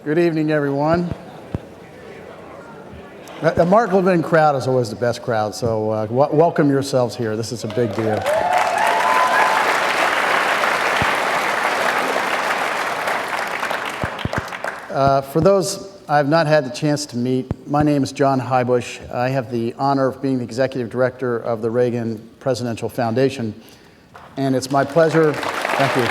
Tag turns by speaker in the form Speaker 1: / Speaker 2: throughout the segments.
Speaker 1: Good evening, everyone. The Mark Levin crowd is always the best crowd, so welcome yourselves here. This is a big deal. For those I've not had the chance to meet, my name is John Hybush. I have the honor of being the executive director of the Reagan Presidential Foundation, and it's my pleasure, thank you.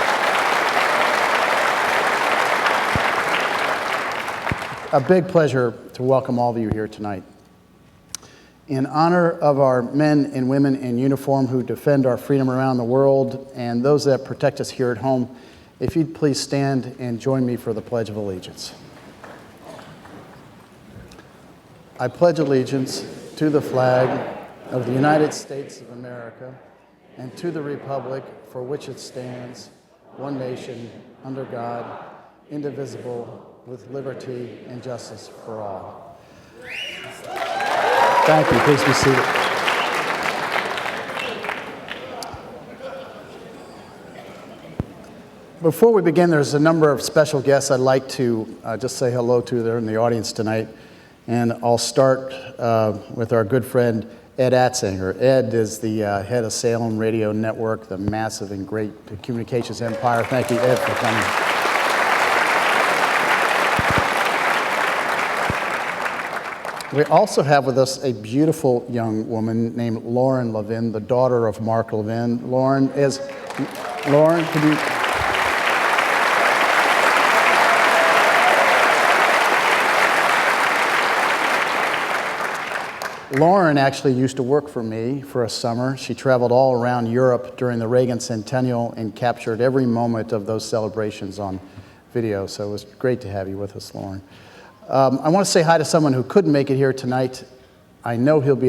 Speaker 1: A big pleasure to welcome all of you here tonight. In honor of our men and women in uniform who defend our freedom around the world and those that protect us here at home, if you'd please stand and join me for the Pledge of Allegiance. I pledge allegiance to the flag of the United States of America and to the republic for which it stands, one nation, under God, indivisible, with liberty and justice for all. Thank you. Please be seated. Before we begin, there's a number of special guests I'd like to just say hello to. They're in the audience tonight. And I'll start with our good friend, Ed Atzinger. Ed is the head of Salem Radio Network, the massive and great communications empire. Thank you, Ed, for coming. We also have with us a beautiful young woman named Lauren Levin, the daughter of Mark Levin. Lauren, could you... Lauren actually used to work for me for a summer. She traveled all around Europe during the Reagan centennial and captured every moment of those celebrations on video. So it was great to have you with us, Lauren. I want to say hi to someone who couldn't make it here tonight. I know he'll be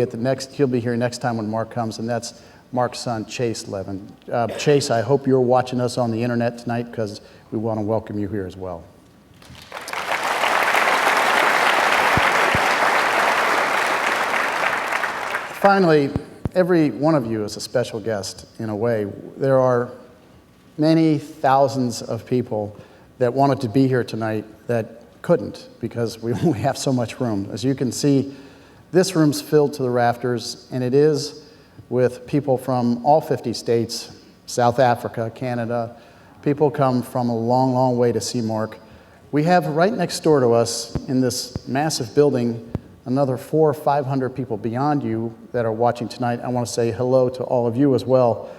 Speaker 1: here next time when Mark comes, and that's Mark's son, Chase Levin. Chase, I hope you're watching us on the internet tonight because we want to welcome you here as well. Finally, every one of you is a special guest in a way. There are many thousands of people that wanted to be here tonight that couldn't because we only have so much room. As you can see, this room's filled to the rafters, and it is with people from all 50 states, South Africa, Canada. People come from a long, long way to see Mark. We have right next door to us in this massive building another 400 or 500 people beyond you that are watching tonight. I want to say hello to all of you as well.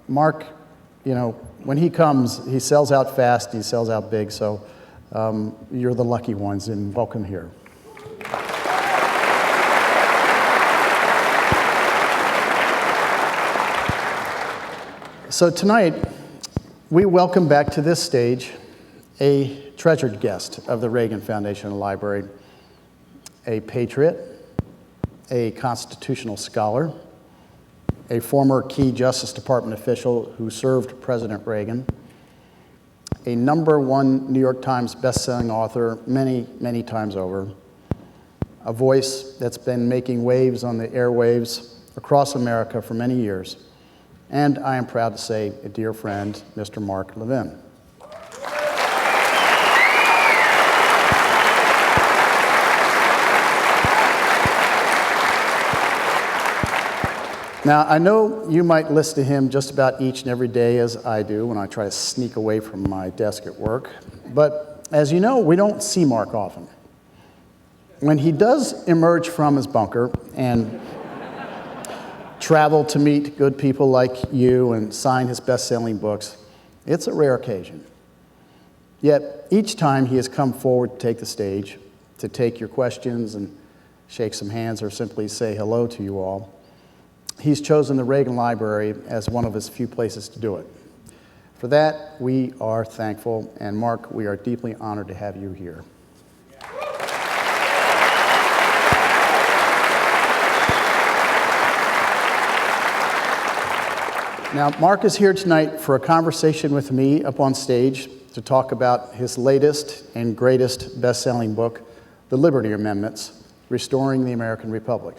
Speaker 1: Mark, when he comes, he sells out fast, he sells out big, so you're the lucky ones, and welcome here. So tonight, we welcome back to this stage a treasured guest of the Reagan Foundation Library, a patriot, a constitutional scholar, a former key Justice Department official who served President Reagan, a #1 New York Times bestselling author many, many times over, a voice that's been making waves on the airwaves across America for many years, and I am proud to say a dear friend, Mr. Mark Levin. Now, I know you might listen to him just about each and every day as I do when I try to sneak away from my desk at work, but as you know, we don't see Mark often. When he does emerge from his bunker and travel to meet good people like you and sign his best-selling books, it's a rare occasion. Yet, each time he has come forward to take the stage, to take your questions and shake some hands or simply say hello to you all, he's chosen the Reagan Library as one of his few places to do it. For that, we are thankful, and Mark, we are deeply honored to have you here. Now, Mark is here tonight for a conversation with me up on stage to talk about his latest and greatest best-selling book, The Liberty Amendments, Restoring the American Republic.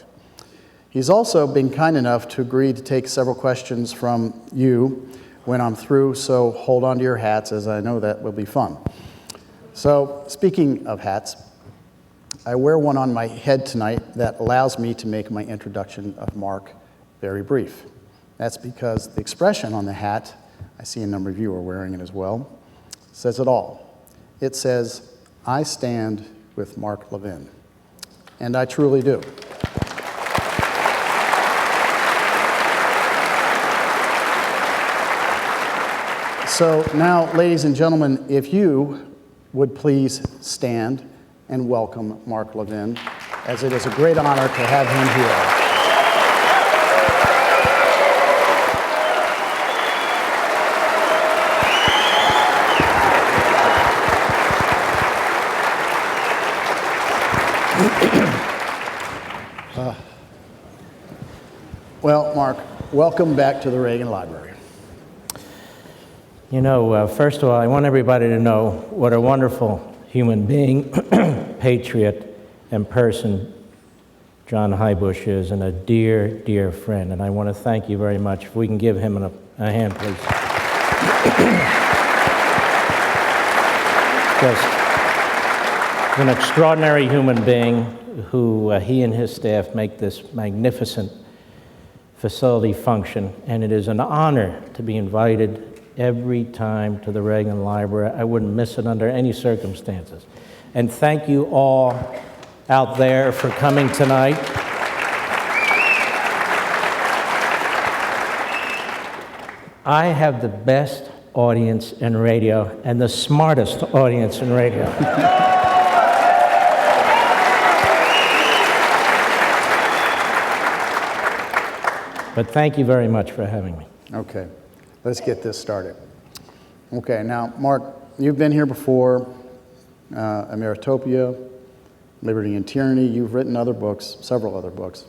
Speaker 1: He's also been kind enough to agree to take several questions from you when I'm through, so hold on to your hats, as I know that will be fun. So, speaking of hats, I wear one on my head tonight that allows me to make my introduction of Mark very brief. That's because the expression on the hat, I see a number of you are wearing it as well, says it all. It says, "I stand with Mark Levin." And I truly do. So now, ladies and gentlemen, if you would please stand and welcome Mark Levin, as it is a great honor to have him here. Well, Mark, welcome back to the Reagan Library.
Speaker 2: You know, first of all, I want everybody to know what a wonderful human being, patriot, and person John Highbush is, and a dear, dear friend. And I want to thank you very much. If we can give him a hand, please. Just an extraordinary human being who he and his staff make this magnificent facility function, and it is an honor to be invited every time to the Reagan Library. I wouldn't miss it under any circumstances. And thank you all out there for coming tonight. I have the best audience in radio and the smartest audience in radio. But thank you very much for having me.
Speaker 1: Okay, let's get this started. Okay, now, Mark, you've been here before, Ameritopia, Liberty and Tyranny. You've written other books, several other books.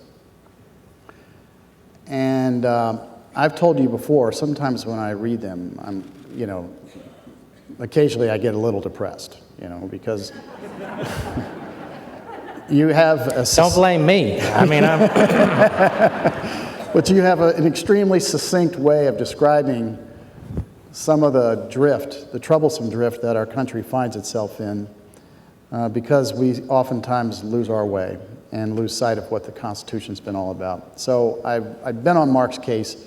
Speaker 1: And I've told you before, sometimes when I read them, occasionally I get a little depressed, because you have a...
Speaker 2: Don't blame me. I mean, I'm...
Speaker 1: But you have an extremely succinct way of describing some of the drift, the troublesome drift that our country finds itself in, because we oftentimes lose our way and lose sight of what the Constitution's been all about. So I've been on Mark's case.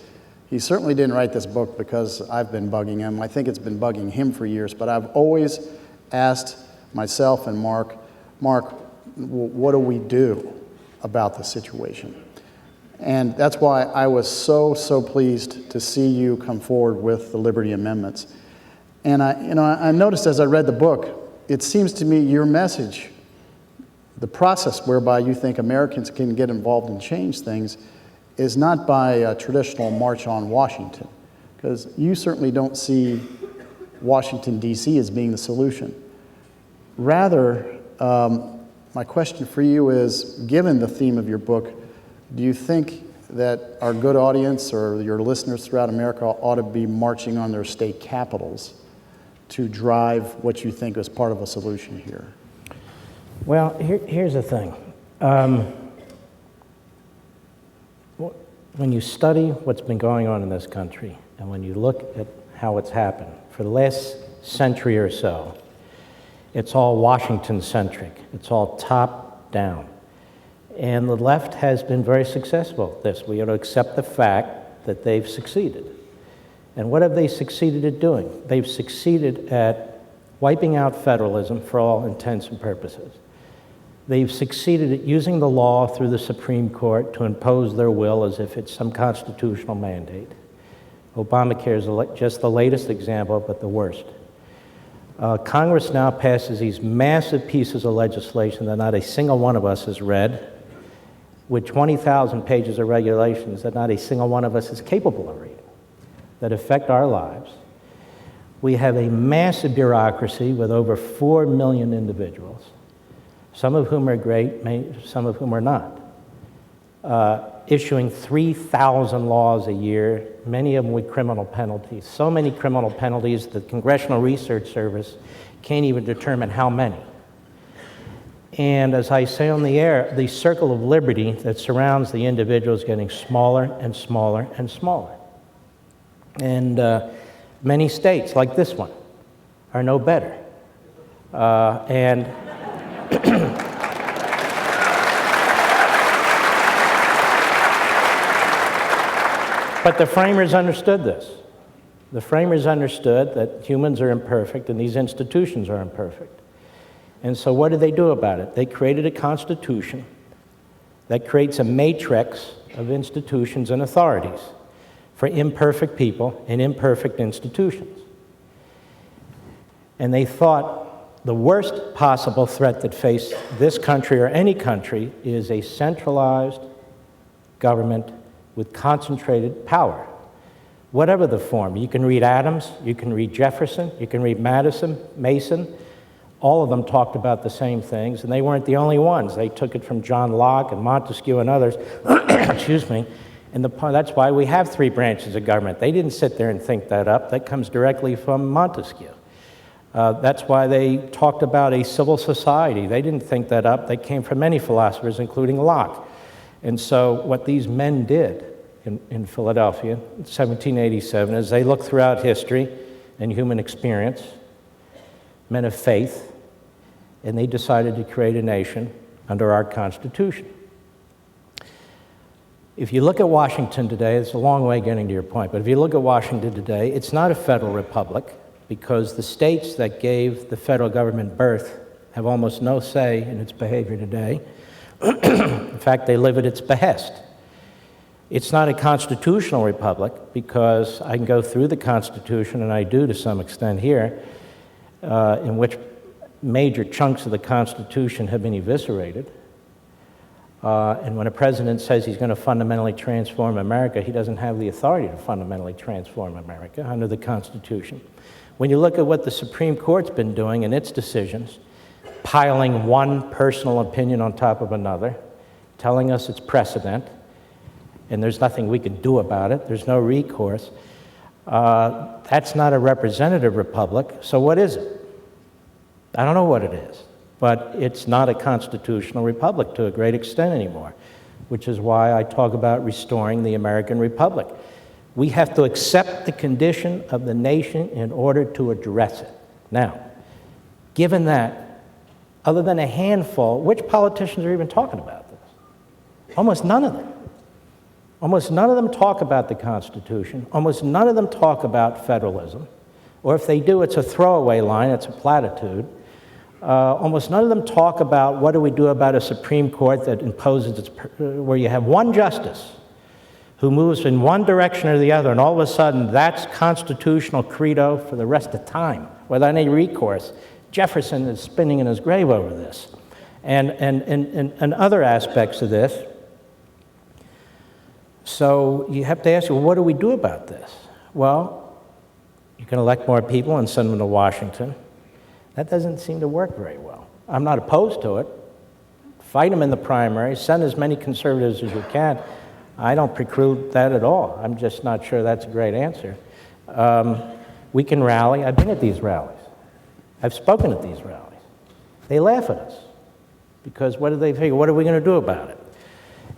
Speaker 1: He certainly didn't write this book because I've been bugging him. I think it's been bugging him for years, but I've always asked myself and Mark, what do we do about the situation? And that's why I was so pleased to see you come forward with the Liberty Amendments. And I noticed as I read the book, it seems to me your message, the process whereby you think Americans can get involved and change things, is not by a traditional march on Washington, because you certainly don't see Washington, D.C. as being the solution. Rather, my question for you is, given the theme of your book, do you think that our good audience or your listeners throughout America ought to be marching on their state capitals to drive what you think is part of a solution here?
Speaker 2: Well, here's the thing. When you study what's been going on in this country, and when you look at how it's happened for the last century or so, it's all Washington-centric. It's all top-down. And the left has been very successful at this. We ought to accept the fact that they've succeeded. And what have they succeeded at doing? They've succeeded at wiping out federalism for all intents and purposes. They've succeeded at using the law through the Supreme Court to impose their will as if it's some constitutional mandate. Obamacare is just the latest example, but the worst. Congress now passes these massive pieces of legislation that not a single one of us has read, with 20,000 pages of regulations that not a single one of us is capable of reading, that affect our lives. We have a massive bureaucracy with over 4 million individuals, some of whom are great, some of whom are not, issuing 3,000 laws a year, many of them with criminal penalties. So many criminal penalties that the Congressional Research Service can't even determine how many. And as I say on the air, the circle of liberty that surrounds the individual is getting smaller and smaller and smaller. And many states, like this one, are no better. And but the framers understood this. The framers understood that humans are imperfect and these institutions are imperfect. And so what did they do about it? They created a constitution that creates a matrix of institutions and authorities for imperfect people and imperfect institutions. And they thought the worst possible threat that faced this country or any country is a centralized government with concentrated power, whatever the form. You can read Adams, you can read Jefferson, you can read Madison, Mason. All of them talked about the same things, and they weren't the only ones. They took it from John Locke and Montesquieu and others, excuse me, and that's why we have three branches of government. They didn't sit there and think that up. That comes directly from Montesquieu. That's why they talked about a civil society. They didn't think that up. They came from many philosophers, including Locke. And so what these men did in Philadelphia in 1787 is they looked throughout history and human experience, men of faith, and they decided to create a nation under our Constitution. If you look at Washington today, it's a long way getting to your point, but if you look at Washington today, it's not a federal republic because the states that gave the federal government birth have almost no say in its behavior today. In fact, they live at its behest. It's not a constitutional republic because I can go through the Constitution, and I do to some extent here, in which major chunks of the Constitution have been eviscerated. And when a president says he's going to fundamentally transform America, he doesn't have the authority to fundamentally transform America under the Constitution. When you look at what the Supreme Court's been doing in its decisions, piling one personal opinion on top of another, telling us it's precedent, and there's nothing we can do about it, there's no recourse, that's not a representative republic, so what is it? I don't know what it is, but it's not a constitutional republic to a great extent anymore, which is why I talk about restoring the American Republic. We have to accept the condition of the nation in order to address it. Now, given that, other than a handful, which politicians are even talking about this? Almost none of them. Almost none of them talk about the Constitution. Almost none of them talk about federalism. Or if they do, it's a throwaway line, it's a platitude. Almost none of them talk about what do we do about a Supreme Court that imposes where you have one justice who moves in one direction or the other, and all of a sudden that's constitutional credo for the rest of time without any recourse. Jefferson is spinning in his grave over this. And other aspects of this. So you have to ask, well, what do we do about this? Well, you can elect more people and send them to Washington. That doesn't seem to work very well. I'm not opposed to it. Fight them in the primary, send as many conservatives as you can. I don't preclude that at all. I'm just not sure that's a great answer. We can rally. I've been at these rallies. I've spoken at these rallies. They laugh at us because what do they figure? What are we going to do about it?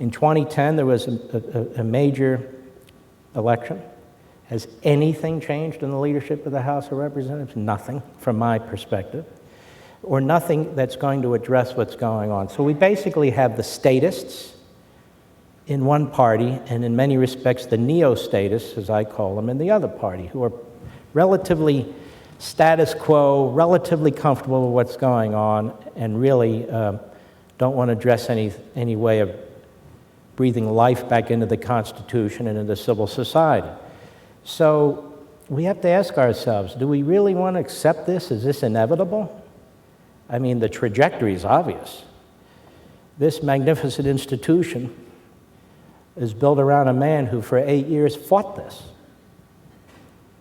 Speaker 2: In 2010, there was a major election. Has anything changed in the leadership of the House of Representatives? Nothing, from my perspective, or nothing that's going to address what's going on. So we basically have the statists in one party, and in many respects the neo-statists, as I call them, in the other party, who are relatively status quo, relatively comfortable with what's going on, and really don't want to address any way of breathing life back into the Constitution and into civil society. So we have to ask ourselves, do we really want to accept this? Is this inevitable? I mean, the trajectory is obvious. This magnificent institution is built around a man who for 8 years fought this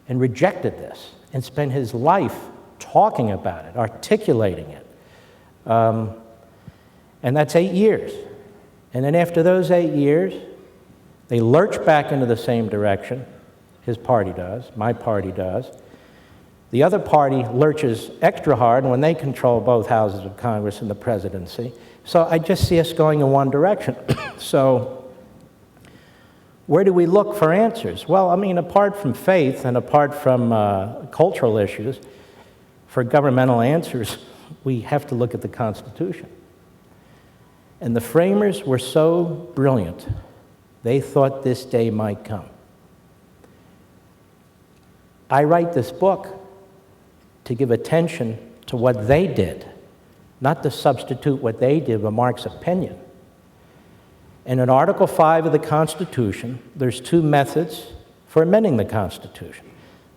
Speaker 2: and rejected this and spent his life talking about it, articulating it. And that's 8 years. And then after those 8 years, they lurch back into the same direction. His party does, my party does. The other party lurches extra hard when they control both houses of Congress and the presidency. So I just see us going in one direction. So where do we look for answers? Well, I mean, apart from faith and apart from cultural issues, for governmental answers, we have to look at the Constitution. And the framers were so brilliant, they thought this day might come. I write this book to give attention to what they did, not to substitute what they did with Mark's opinion. And in Article 5 of the Constitution, there's two methods for amending the Constitution.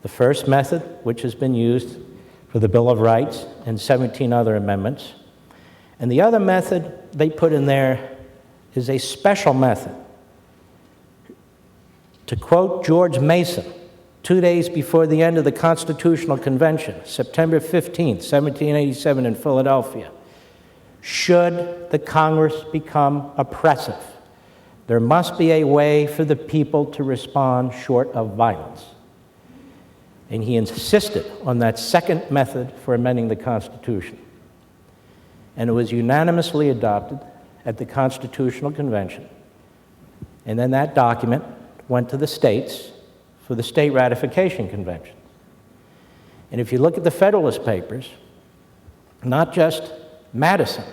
Speaker 2: The first method, which has been used for the Bill of Rights and 17 other amendments, and the other method they put in there is a special method. To quote George Mason, 2 days before the end of the Constitutional Convention, September 15th, 1787 in Philadelphia, should the Congress become oppressive, there must be a way for the people to respond short of violence. And he insisted on that second method for amending the Constitution. And it was unanimously adopted at the Constitutional Convention. And then that document went to the states for the state ratification convention. And if you look at the Federalist Papers, not just Madison,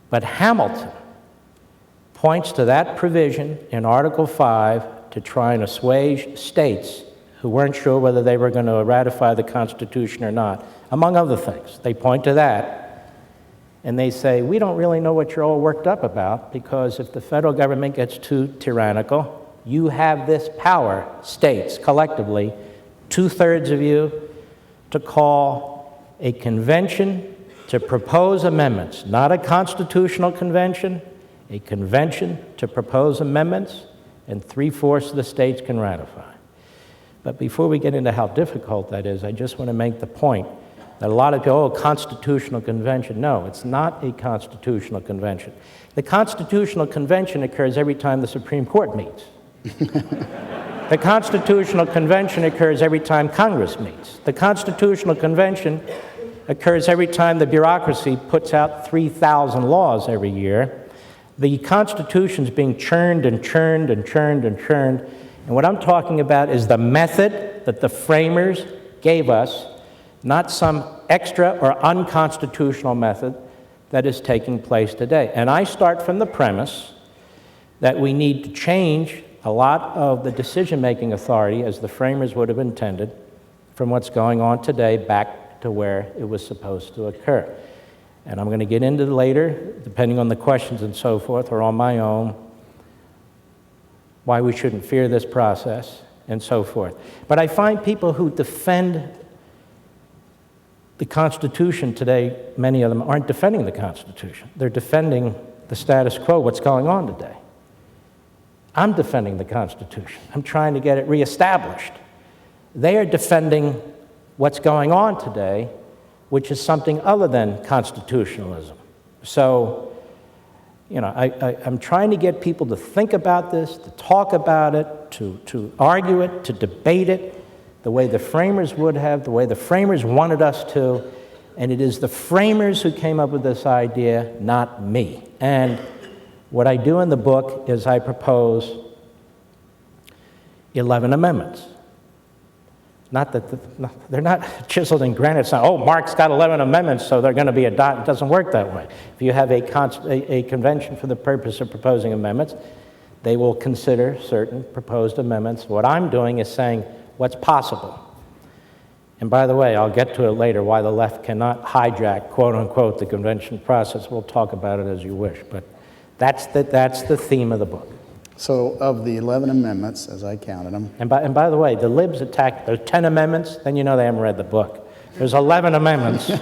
Speaker 2: but Hamilton points to that provision in Article 5 to try and assuage states who weren't sure whether they were going to ratify the Constitution or not, among other things. They point to that, and they say, we don't really know what you're all worked up about, because if the federal government gets too tyrannical, you have this power, states, collectively, 2/3 of you, to call a convention to propose amendments, not a constitutional convention, a convention to propose amendments, and 3/4 of the states can ratify. But before we get into how difficult that is, I just want to make the point that a lot of people, constitutional convention. No, it's not a constitutional convention. The Constitutional Convention occurs every time the Supreme Court meets. The Constitutional Convention occurs every time Congress meets. The Constitutional Convention occurs every time the bureaucracy puts out 3,000 laws every year. The Constitution's being churned and churned and churned and churned. And what I'm talking about is the method that the framers gave us, not some extra or unconstitutional method that is taking place today. And I start from the premise that we need to change a lot of the decision-making authority, as the framers would have intended, from what's going on today back to where it was supposed to occur. And I'm going to get into later, depending on the questions and so forth, or on my own, why we shouldn't fear this process and so forth. But I find people who defend the Constitution today, many of them aren't defending the Constitution. They're defending the status quo, what's going on today. I'm defending the Constitution. I'm trying to get it reestablished. They are defending what's going on today, which is something other than constitutionalism. So, you know, I'm trying to get people to think about this, to talk about it, to argue it, to debate it, the way the framers would have, the way the framers wanted us to, and it is the framers who came up with this idea, not me. And what I do in the book is I propose 11 amendments. Not that they're not chiseled in granite. It's not, oh, Mark's got 11 amendments, so they're going to be adopted. It doesn't work that way. If you have a convention for the purpose of proposing amendments, they will consider certain proposed amendments. What I'm doing is saying what's possible. And by the way, I'll get to it later, why the left cannot hijack, quote unquote, the convention process. We'll talk about it as you wish. But that's the theme of the book.
Speaker 1: So of the 11 amendments, as I counted them.
Speaker 2: And by the way, the libs attack, there's 10 amendments, then you know they haven't read the book. There's 11 amendments. 2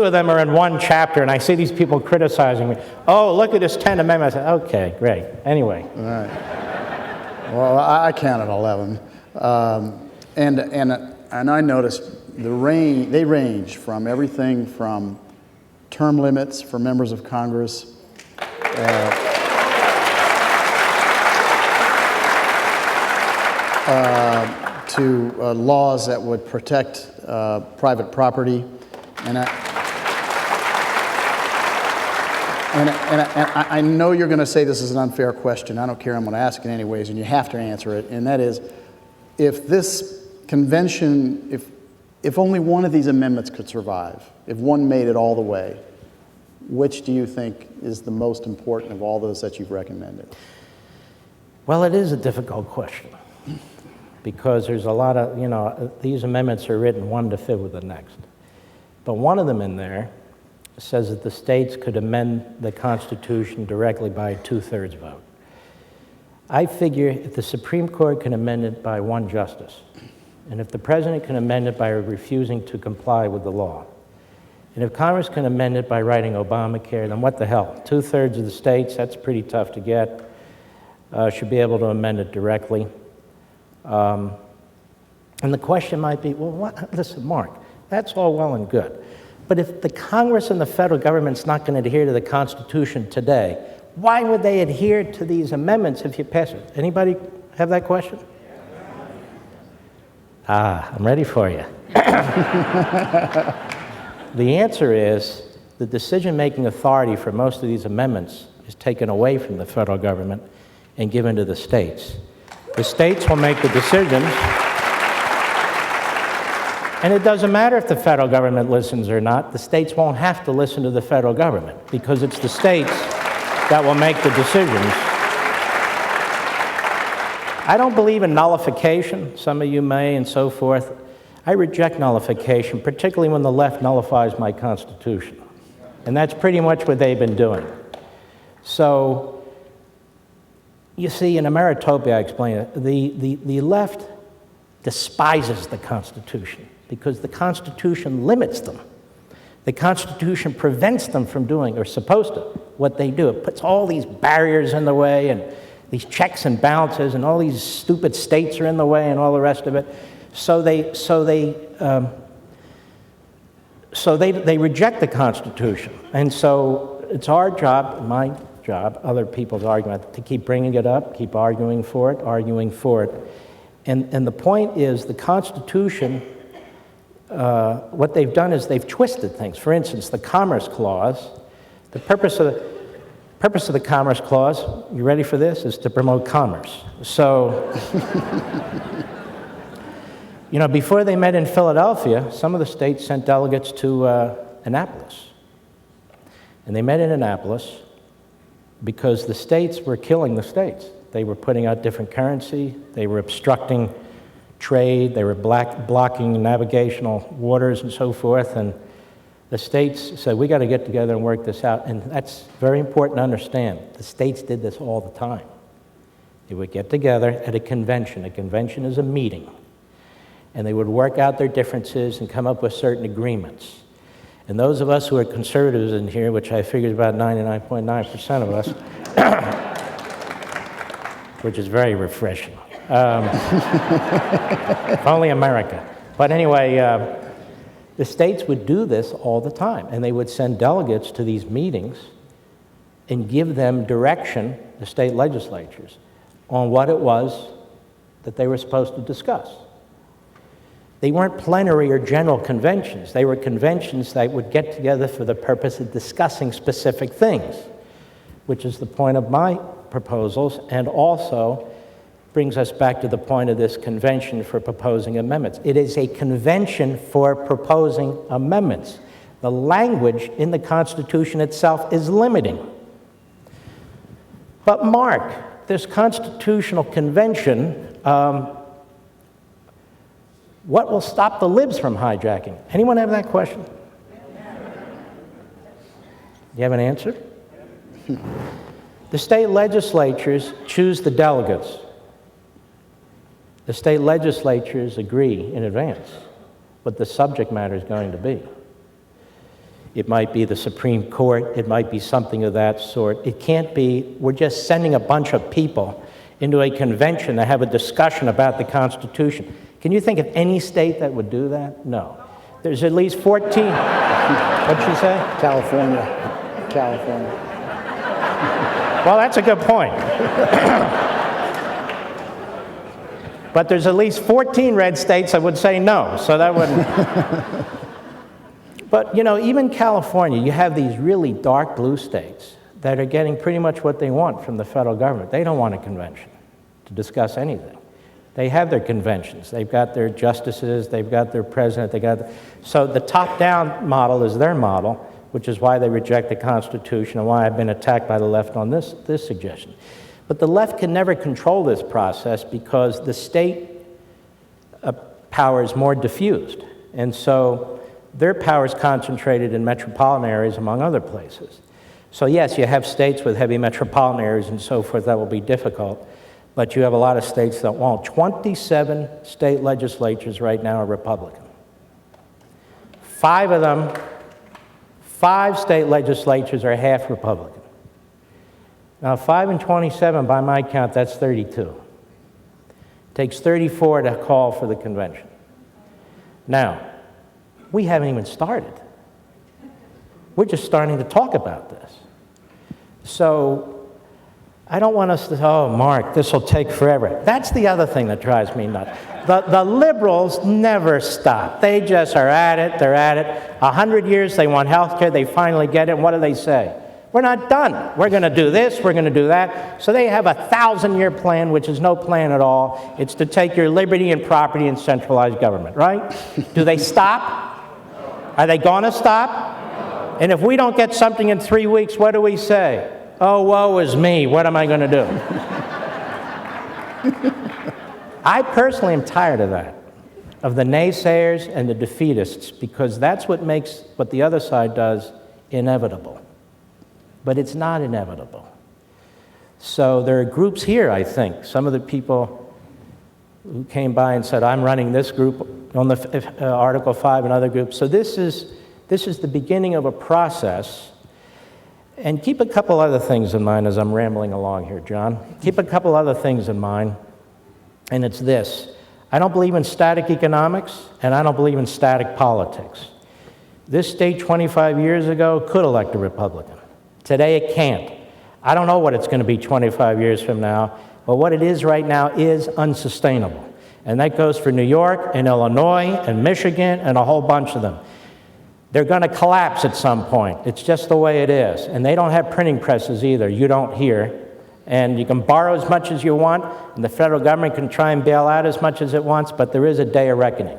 Speaker 2: of them are in one chapter, and I see these people criticizing me. Oh, look at this 10 amendments. Okay, great. Anyway.
Speaker 1: All right. Well, I counted 11. And I noticed they range from everything from term limits for members of Congress, to laws that would protect private property. And I know you're going to say this is an unfair question. I don't care. I'm going to ask it anyways, and you have to answer it. And that is, if this convention, if only one of these amendments could survive, if one made it all the way, which do you think is the most important of all those that you've recommended?
Speaker 2: Well, it is a difficult question because there's a lot of, these amendments are written one to fit with the next. But one of them in there says that the states could amend the Constitution directly by a 2/3 vote. I figure if the Supreme Court can amend it by one justice, and if the president can amend it by refusing to comply with the law, and if Congress can amend it by writing Obamacare, then what the hell? 2/3 of the states, that's pretty tough to get, should be able to amend it directly. And the question might be, well, listen, Mark, that's all well and good. But if the Congress and the federal government's not going to adhere to the Constitution today, why would they adhere to these amendments if you pass it? Anybody have that question? I'm ready for you. The answer is the decision-making authority for most of these amendments is taken away from the federal government and given to the states. The states will make the decisions, and it doesn't matter if the federal government listens or not. The states won't have to listen to the federal government because it's the states that will make the decisions. I don't believe in nullification. Some of you may and so forth. I reject nullification, particularly when the left nullifies my Constitution. And that's pretty much what they've been doing. So, you see, in Ameritopia, I explain it, the left despises the Constitution because the Constitution limits them. The Constitution prevents them from doing, or supposed to, what they do. It puts all these barriers in the way and these checks and balances, and all these stupid states are in the way and all the rest of it. So they reject the Constitution. And so it's our job, my job, other people's argument, to keep bringing it up, keep arguing for it. And the point is the Constitution, what they've done is they've twisted things. For instance, the Commerce Clause, the purpose of the Commerce Clause, you ready for this, is to promote commerce. So, before they met in Philadelphia, some of the states sent delegates to Annapolis. And they met in Annapolis because the states were killing the states. They were putting out different currency, they were obstructing trade, they were blocking navigational waters and so forth, and the states said, we got to get together and work this out. And that's very important to understand. The states did this all the time. They would get together at a convention. A convention is a meeting. And they would work out their differences and come up with certain agreements. And those of us who are conservatives in here, which I figure is about 99.9% of us, which is very refreshing. If only America. But anyway, the states would do this all the time, and they would send delegates to these meetings and give them direction, the state legislatures, on what it was that they were supposed to discuss. They weren't plenary or general conventions. They were conventions that would get together for the purpose of discussing specific things, which is the point of my proposals, and also brings us back to the point of this convention for proposing amendments. It is a convention for proposing amendments. The language in the Constitution itself is limiting. But Mark, this constitutional convention, what will stop the libs from hijacking? Anyone have that question? You have an answer? The state legislatures choose the delegates. The state legislatures agree in advance what the subject matter is going to be. It might be the Supreme Court. It might be something of that sort. It can't be, we're just sending a bunch of people into a convention to have a discussion about the Constitution. Can you think of any state that would do that? No. There's at least 14. What'd she say?
Speaker 1: California.
Speaker 2: Well, that's a good point. But there's at least 14 red states that would say no, so that wouldn't. But, even California, you have these really dark blue states that are getting pretty much what they want from the federal government. They don't want a convention to discuss anything. They have their conventions. They've got their justices. They've got their president. So the top-down model is their model, which is why they reject the Constitution and why I've been attacked by the left on this suggestion. But the left can never control this process because the state power is more diffused. And so their power is concentrated in metropolitan areas, among other places. So yes, you have states with heavy metropolitan areas and so forth that will be difficult, but you have a lot of states that won't. 27 state legislatures right now are Republican. 5 of them, 5 state legislatures are half Republican. Now, 5 and 27, by my count, that's 32. It takes 34 to call for the convention. Now, we haven't even started. We're just starting to talk about this. So I don't want us to say, oh, Mark, this will take forever. That's the other thing that drives me nuts. The liberals never stop. They just are at it, they're at it. 100 years, they want health care, they finally get it, and what do they say? We're not done. We're going to do this, we're going to do that. So they have a 1,000-year plan, which is no plan at all. It's to take your liberty and property and centralize government, right? Do they stop? Are they going to stop? And if we don't get something in 3 weeks, what do we say? Oh, woe is me. What am I going to do? I personally am tired of that, of the naysayers and the defeatists, because that's what makes what the other side does inevitable. But it's not inevitable. So there are groups here, I think. Some of the people who came by and said, I'm running this group on the Article 5 and other groups. So this is the beginning of a process. And keep a couple other things in mind as I'm rambling along here, John. Keep a couple other things in mind, and it's this. I don't believe in static economics, and I don't believe in static politics. This state 25 years ago could elect a Republican. Today it can't. I don't know what it's going to be 25 years from now, but what it is right now is unsustainable. And that goes for New York and Illinois and Michigan and a whole bunch of them. They're going to collapse at some point. It's just the way it is. And they don't have printing presses either. You don't hear. And you can borrow as much as you want, and the federal government can try and bail out as much as it wants, but there is a day of reckoning.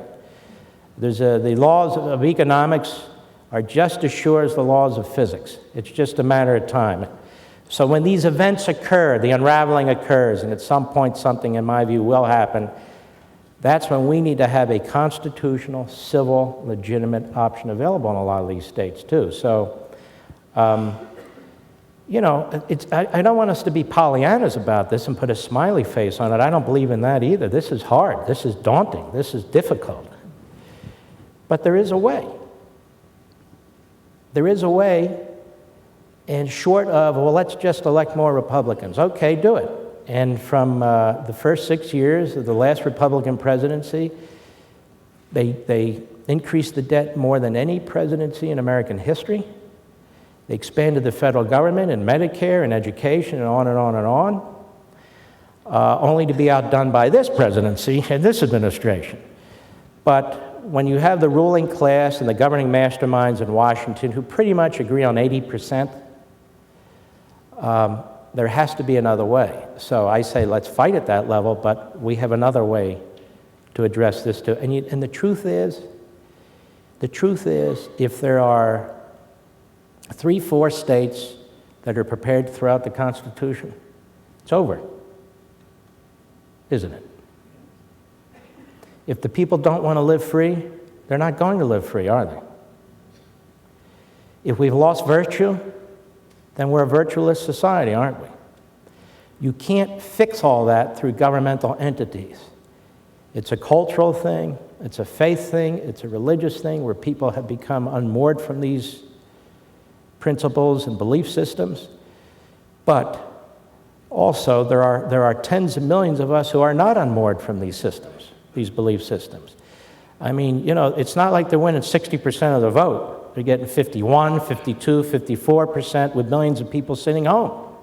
Speaker 2: The laws of economics are just as sure as the laws of physics. It's just a matter of time. So when these events occur, the unraveling occurs, and at some point something, in my view, will happen, that's when we need to have a constitutional, civil, legitimate option available in a lot of these states, too. So, you know, I don't want us to be Pollyannas about this and put a smiley face on it. I don't believe in that either. This is hard. This is daunting. This is difficult. But there is a way. There is a way, and short of, well, let's just elect more Republicans. Okay, do it. And from the first 6 years of the last Republican presidency, they increased the debt more than any presidency in American history. They expanded the federal government and Medicare and education and on and on and on, only to be outdone by this presidency and this administration. But when you have the ruling class and the governing masterminds in Washington who pretty much agree on 80%, there has to be another way. So I say let's fight at that level, but we have another way to address this too. And the truth is, if there are 3-4 states that are prepared to throw out the Constitution, it's over, isn't it? If the people don't want to live free, they're not going to live free, are they? If we've lost virtue, then we're a virtueless society, aren't we? You can't fix all that through governmental entities. It's a cultural thing, it's a faith thing, it's a religious thing where people have become unmoored from these principles and belief systems. But also, there are tens of millions of us who are not unmoored from these systems, these belief systems. I mean, you know, it's not like they're winning 60% of the vote. They're getting 51, 52, 54% with millions of people sitting home.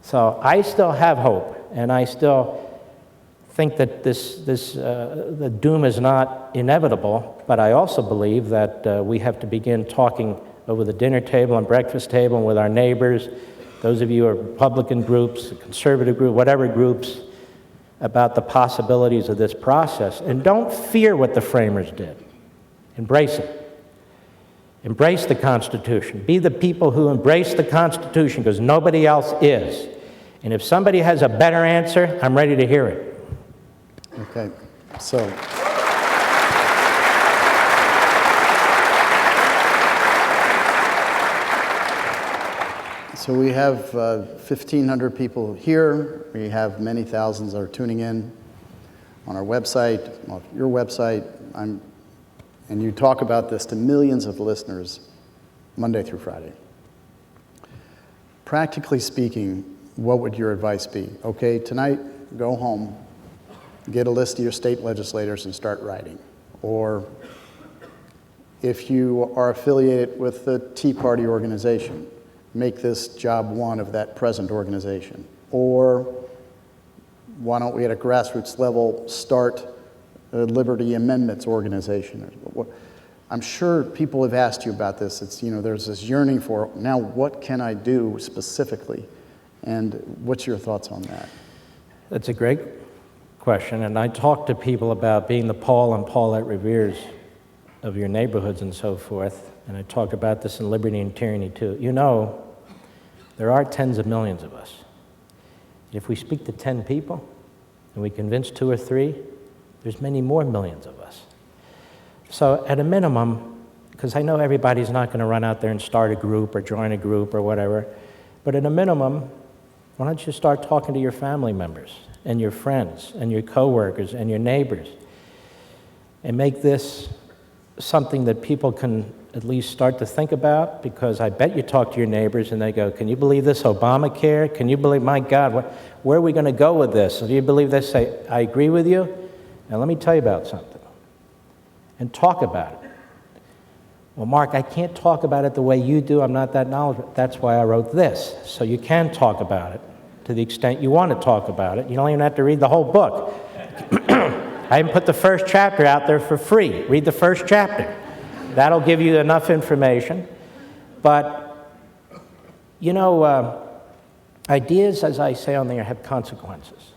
Speaker 2: So I still have hope, and I still think that the doom is not inevitable, but I also believe that we have to begin talking over the dinner table and breakfast table and with our neighbors, those of you who are Republican groups, conservative groups, whatever groups, about the possibilities of this process. And don't fear what the framers did. Embrace it. Embrace the Constitution. Be the people who embrace the Constitution, because nobody else is. And if somebody has a better answer, I'm ready to hear it.
Speaker 1: Okay, so we have 1,500 people here. We have many thousands that are tuning in on our website, on your website. And you talk about this to millions of listeners Monday through Friday. Practically speaking, what would your advice be? Okay, tonight, go home, get a list of your state legislators and start writing. Or if you are affiliated with the Tea Party organization, make this job one of that present organization. Or why don't we at a grassroots level start a Liberty Amendments organization? I'm sure people have asked you about this. It's, there's this yearning for, now what can I do specifically? And what's your thoughts on that?
Speaker 2: That's a great question. And I talk to people about being the Paul and Paulette Reveres of your neighborhoods and so forth. And I talk about this in Liberty and Tyranny too. There are tens of millions of us. If we speak to 10 people and we convince 2 or 3, there's many more millions of us. So at a minimum, because I know everybody's not going to run out there and start a group or join a group or whatever, but at a minimum, why don't you start talking to your family members and your friends and your coworkers and your neighbors and make this something that people can at least start to think about? Because I bet you talk to your neighbors and they go, can you believe this Obamacare? Can you believe, my God, where are we going to go with this? Do you believe this? Say, I agree with you. Now let me tell you about something. And talk about it. Well, Mark, I can't talk about it the way you do. I'm not that knowledgeable. That's why I wrote this. So you can talk about it to the extent you want to talk about it. You don't even have to read the whole book. I even put the first chapter out there for free. Read the first chapter. That'll give you enough information. But, ideas, as I say on there, have consequences.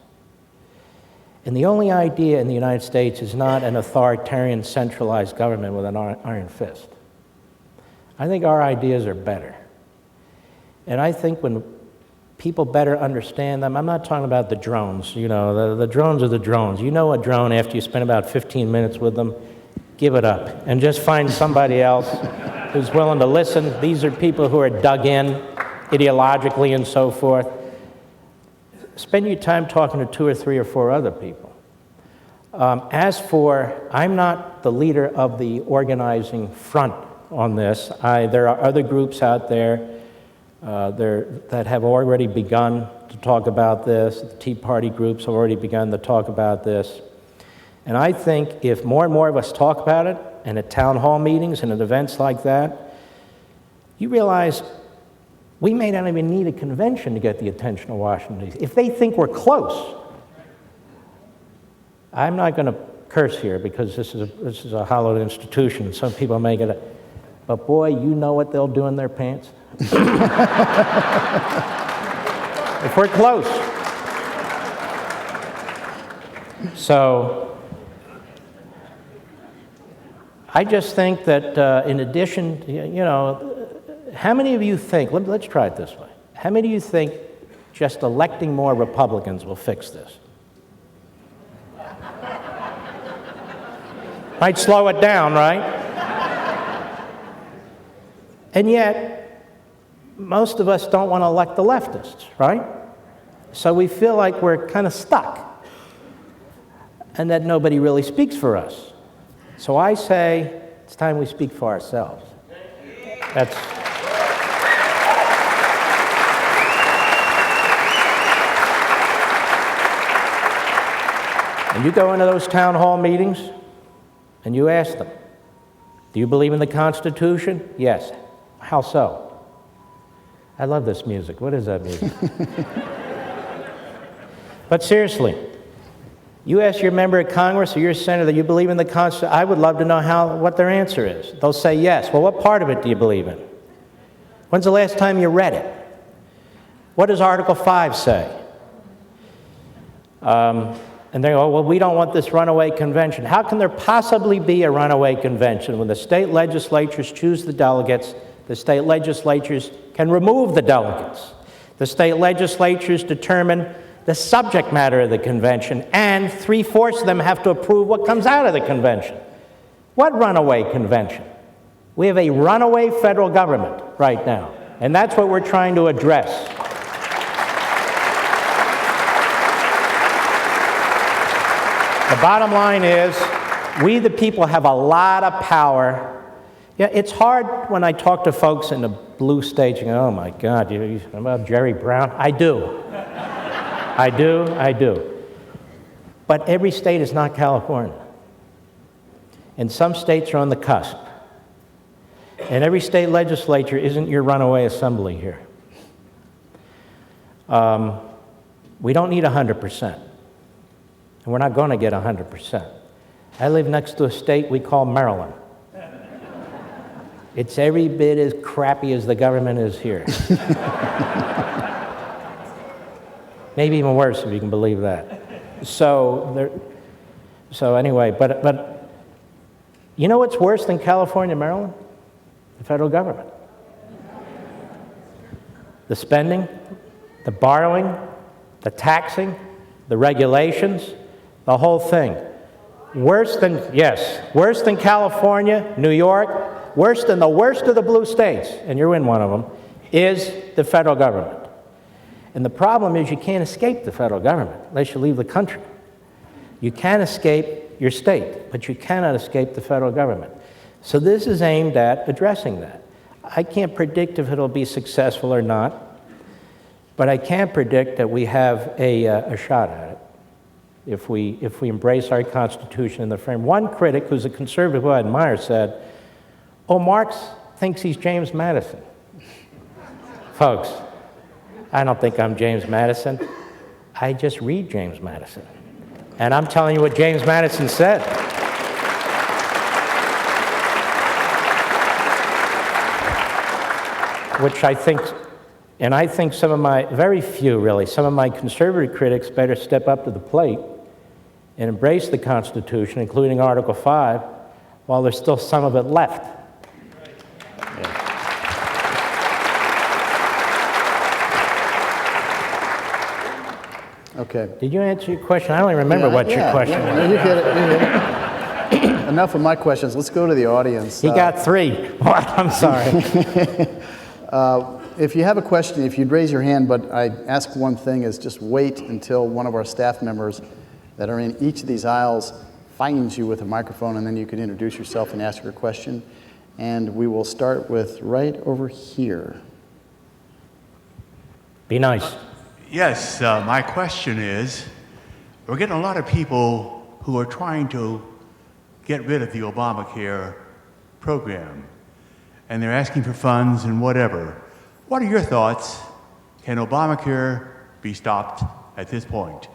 Speaker 2: And the only idea in the United States is not an authoritarian, centralized government with an iron fist. I think our ideas are better. And I think when people better understand them, I'm not talking about the drones. The drones are the drones. You know a drone after you spend about 15 minutes with them, give it up. And just find somebody else who's willing to listen. These are people who are dug in ideologically and so forth. Spend your time talking to 2 or 3 or 4 other people. As for, I'm not the leader of the organizing front on this. There are other groups out there that have already begun to talk about this. The Tea Party groups have already begun to talk about this. And I think if more and more of us talk about it, and at town hall meetings and at events like that, you realize we may not even need a convention to get the attention of Washington, D.C. If they think we're close, I'm not going to curse here because this is a hallowed institution. Some people may get it, but boy, you know what they'll do in their pants? If we're close. So I just think that in addition, how many of you think, let's try it this way. How many of you think just electing more Republicans will fix this? Might slow it down, right? And yet, most of us don't want to elect the leftists, right? So we feel like we're kind of stuck and that nobody really speaks for us. So I say, it's time we speak for ourselves. And you go into those town hall meetings and you ask them, do you believe in the Constitution? Yes. How so? I love this music. What is that music? But seriously, you ask your member of Congress or your senator, you believe in the Constitution? I would love to know what their answer is. They'll say yes. Well, what part of it do you believe in? When's the last time you read it? What does Article 5 say? And they go, well, we don't want this runaway convention. How can there possibly be a runaway convention when the state legislatures choose the delegates? The state legislatures can remove the delegates. The state legislatures determine the subject matter of the convention, and 3/4 of them have to approve what comes out of the convention. What runaway convention? We have a runaway federal government right now, and that's what we're trying to address. The bottom line is, we the people have a lot of power. Yeah, it's hard when I talk to folks in the blue states, and go, oh my God, you about Jerry Brown? I do. I do. But every state is not California. And some states are on the cusp. And every state legislature isn't your runaway assembly here. We don't need 100%. And we're not going to get 100%. I live next to a state we call Maryland. It's every bit as crappy as the government is here. Maybe even worse, if you can believe that. So anyway, but you know what's worse than California, Maryland? The federal government. The spending, the borrowing, the taxing, the regulations, the whole thing. Worse than California, New York, worse than the worst of the blue states, and you're in one of them, is the federal government. And the problem is you can't escape the federal government unless you leave the country. You can escape your state, but you cannot escape the federal government. So this is aimed at addressing that. I can't predict if it'll be successful or not, but I can predict that we have a shot at it if we embrace our Constitution in the frame. One critic, who's a conservative who I admire, said, oh, Marx thinks he's James Madison. Folks, I don't think I'm James Madison. I just read James Madison. And I'm telling you what James Madison said. Which I think some of my, very few really, some of my conservative critics better step up to the plate and embrace the Constitution, including Article 5, while there's still some of it left.
Speaker 1: Okay.
Speaker 2: Did you answer your question? I don't even remember what your question was.
Speaker 1: No, you get it. Enough of my questions. Let's go to the audience.
Speaker 2: He got 3. I'm sorry.
Speaker 1: If you have a question, if you'd raise your hand, but I ask one thing is just wait until one of our staff members that are in each of these aisles finds you with a microphone, and then you can introduce yourself and ask your question. And we will start with right over here.
Speaker 2: Be nice.
Speaker 3: Yes, my question is, we're getting a lot of people who are trying to get rid of the Obamacare program, and they're asking for funds and whatever. What are your thoughts? Can Obamacare be stopped at this point?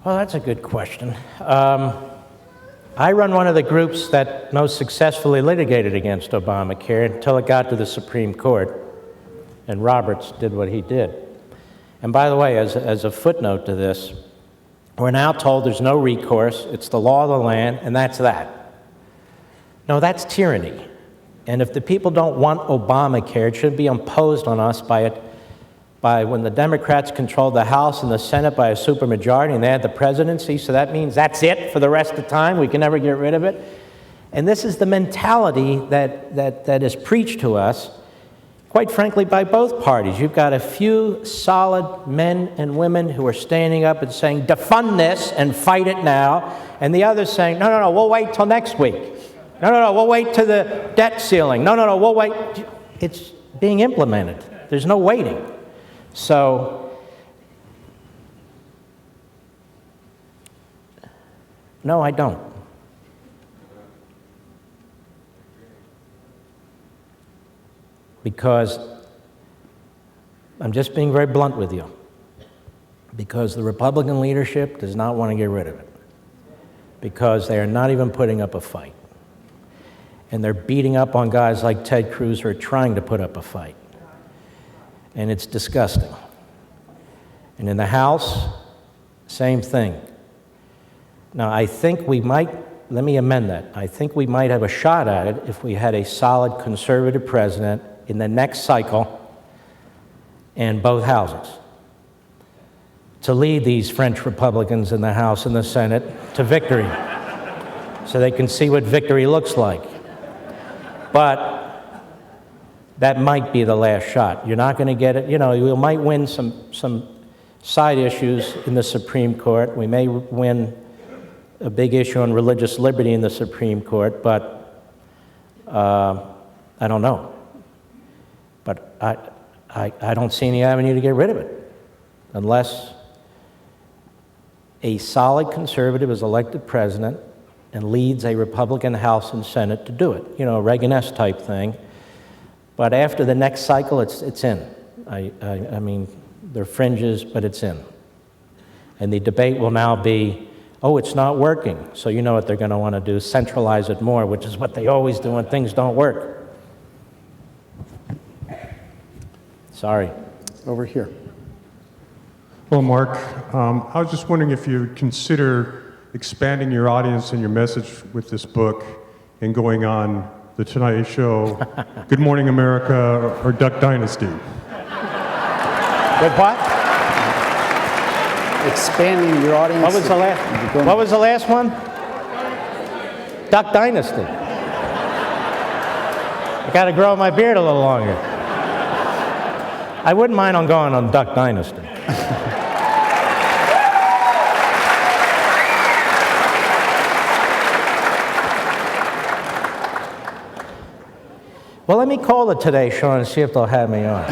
Speaker 2: Well, that's a good question. I run one of the groups that most successfully litigated against Obamacare until it got to the Supreme Court, and Roberts did what he did. And by the way, as a footnote to this, we're now told there's no recourse, it's the law of the land, and that's that. No, that's tyranny. And if the people don't want Obamacare, it should be imposed on us by when the Democrats controlled the House and the Senate by a supermajority, and they had the presidency, so that means that's it for the rest of the time, we can never get rid of it. And this is the mentality that is preached to us, quite frankly, by both parties. You've got a few solid men and women who are standing up and saying, defund this and fight it now, and the others saying, no, we'll wait till next week. No, we'll wait to the debt ceiling. No, we'll wait. It's being implemented. There's no waiting. So, no, I don't. Because, I'm just being very blunt with you, because the Republican leadership does not want to get rid of it, because they are not even putting up a fight. And they're beating up on guys like Ted Cruz who are trying to put up a fight. And it's disgusting. And in the House, Same thing. Now, I think we might, let me amend that. I think we might have a shot at it if we had a solid conservative president in the next cycle in both houses to lead these French Republicans in the House and the Senate to victory so they can see what victory looks like. But that might be the last shot. You're not going to get it. You know, we might win some side issues in the Supreme Court. We may win a big issue on religious liberty in the Supreme Court, but I don't know. But I don't see any avenue to get rid of it unless a solid conservative is elected president and leads a Republican House and Senate to do it. You know, a Reagan-esque type thing. But after the next cycle, it's in. I mean, there are fringes, but it's in. And the debate will now be, oh, it's not working. So you know what they're going to want to do, centralize it more, which is what they always do when things don't work. Sorry.
Speaker 1: Over here.
Speaker 4: Well, Mark, I was just wondering if you'd consider expanding your audience and your message with this book and going on The Tonight Show, Good Morning America, or Duck Dynasty.
Speaker 2: With what?
Speaker 1: Expanding your audience.
Speaker 2: What was the last one? Duck Dynasty. I got to grow my beard a little longer. I wouldn't mind on going on Duck Dynasty. Well, let me call the Today Show and see if they'll have me on.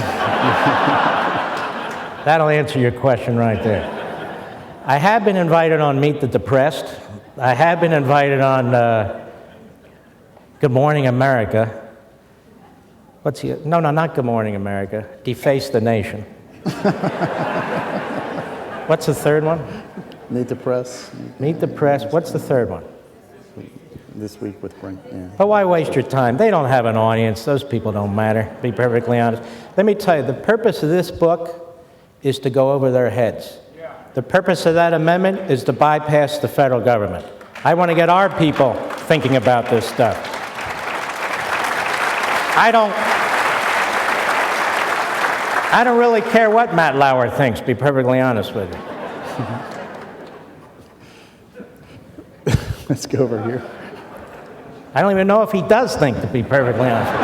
Speaker 2: That'll answer your question right there. I have been invited on Meet the Depressed. I have been invited on Good Morning America. No, not Good Morning America. Deface the Nation. What's the third one?
Speaker 1: Meet the Press.
Speaker 2: Meet the Press. What's the third one?
Speaker 1: This week with Brink. Yeah.
Speaker 2: But why waste your time? They don't have an audience. Those people don't matter, to be perfectly honest. Let me tell you, the purpose of this book is to go over their heads. The purpose of that amendment is to bypass the federal government. I want to get our people thinking about this stuff. I don't really care what Matt Lauer thinks, to be perfectly honest with you.
Speaker 1: Let's go over here.
Speaker 2: I don't even know if he does think, to be perfectly honest with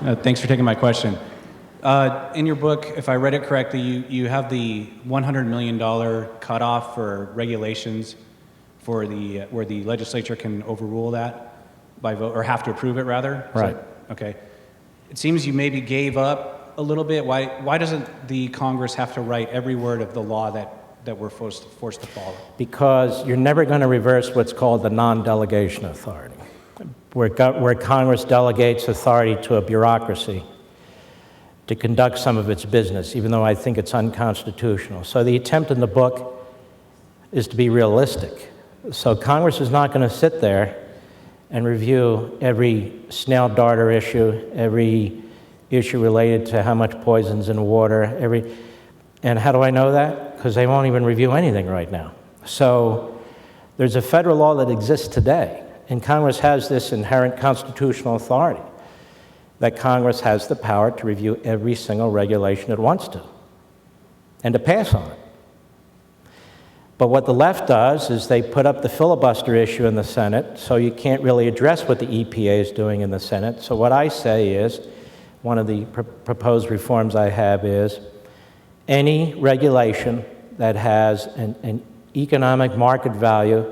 Speaker 2: you.
Speaker 5: Thanks for taking my question. In your book, if I read it correctly, you have the $100 million cutoff for regulations for where the legislature can overrule that by vote, or have to approve it, rather?
Speaker 2: Right.
Speaker 5: Okay. It seems you maybe gave up a little bit. Why doesn't the Congress have to write every word of the law that we're forced to follow?
Speaker 2: Because you're never going to reverse what's called the non-delegation authority, where Congress delegates authority to a bureaucracy to conduct some of its business, even though I think it's unconstitutional. So the attempt in the book is to be realistic. So Congress is not going to sit there and review every snail darter issue, every issue related to how much poison's in water, and how do I know that? Because they won't even review anything right now. So there's a federal law that exists today, and Congress has this inherent constitutional authority that Congress has the power to review every single regulation it wants to and to pass on it. But what the left does is they put up the filibuster issue in the Senate, so you can't really address what the EPA is doing in the Senate. So what I say is, one of the proposed reforms I have is, any regulation that has an economic market value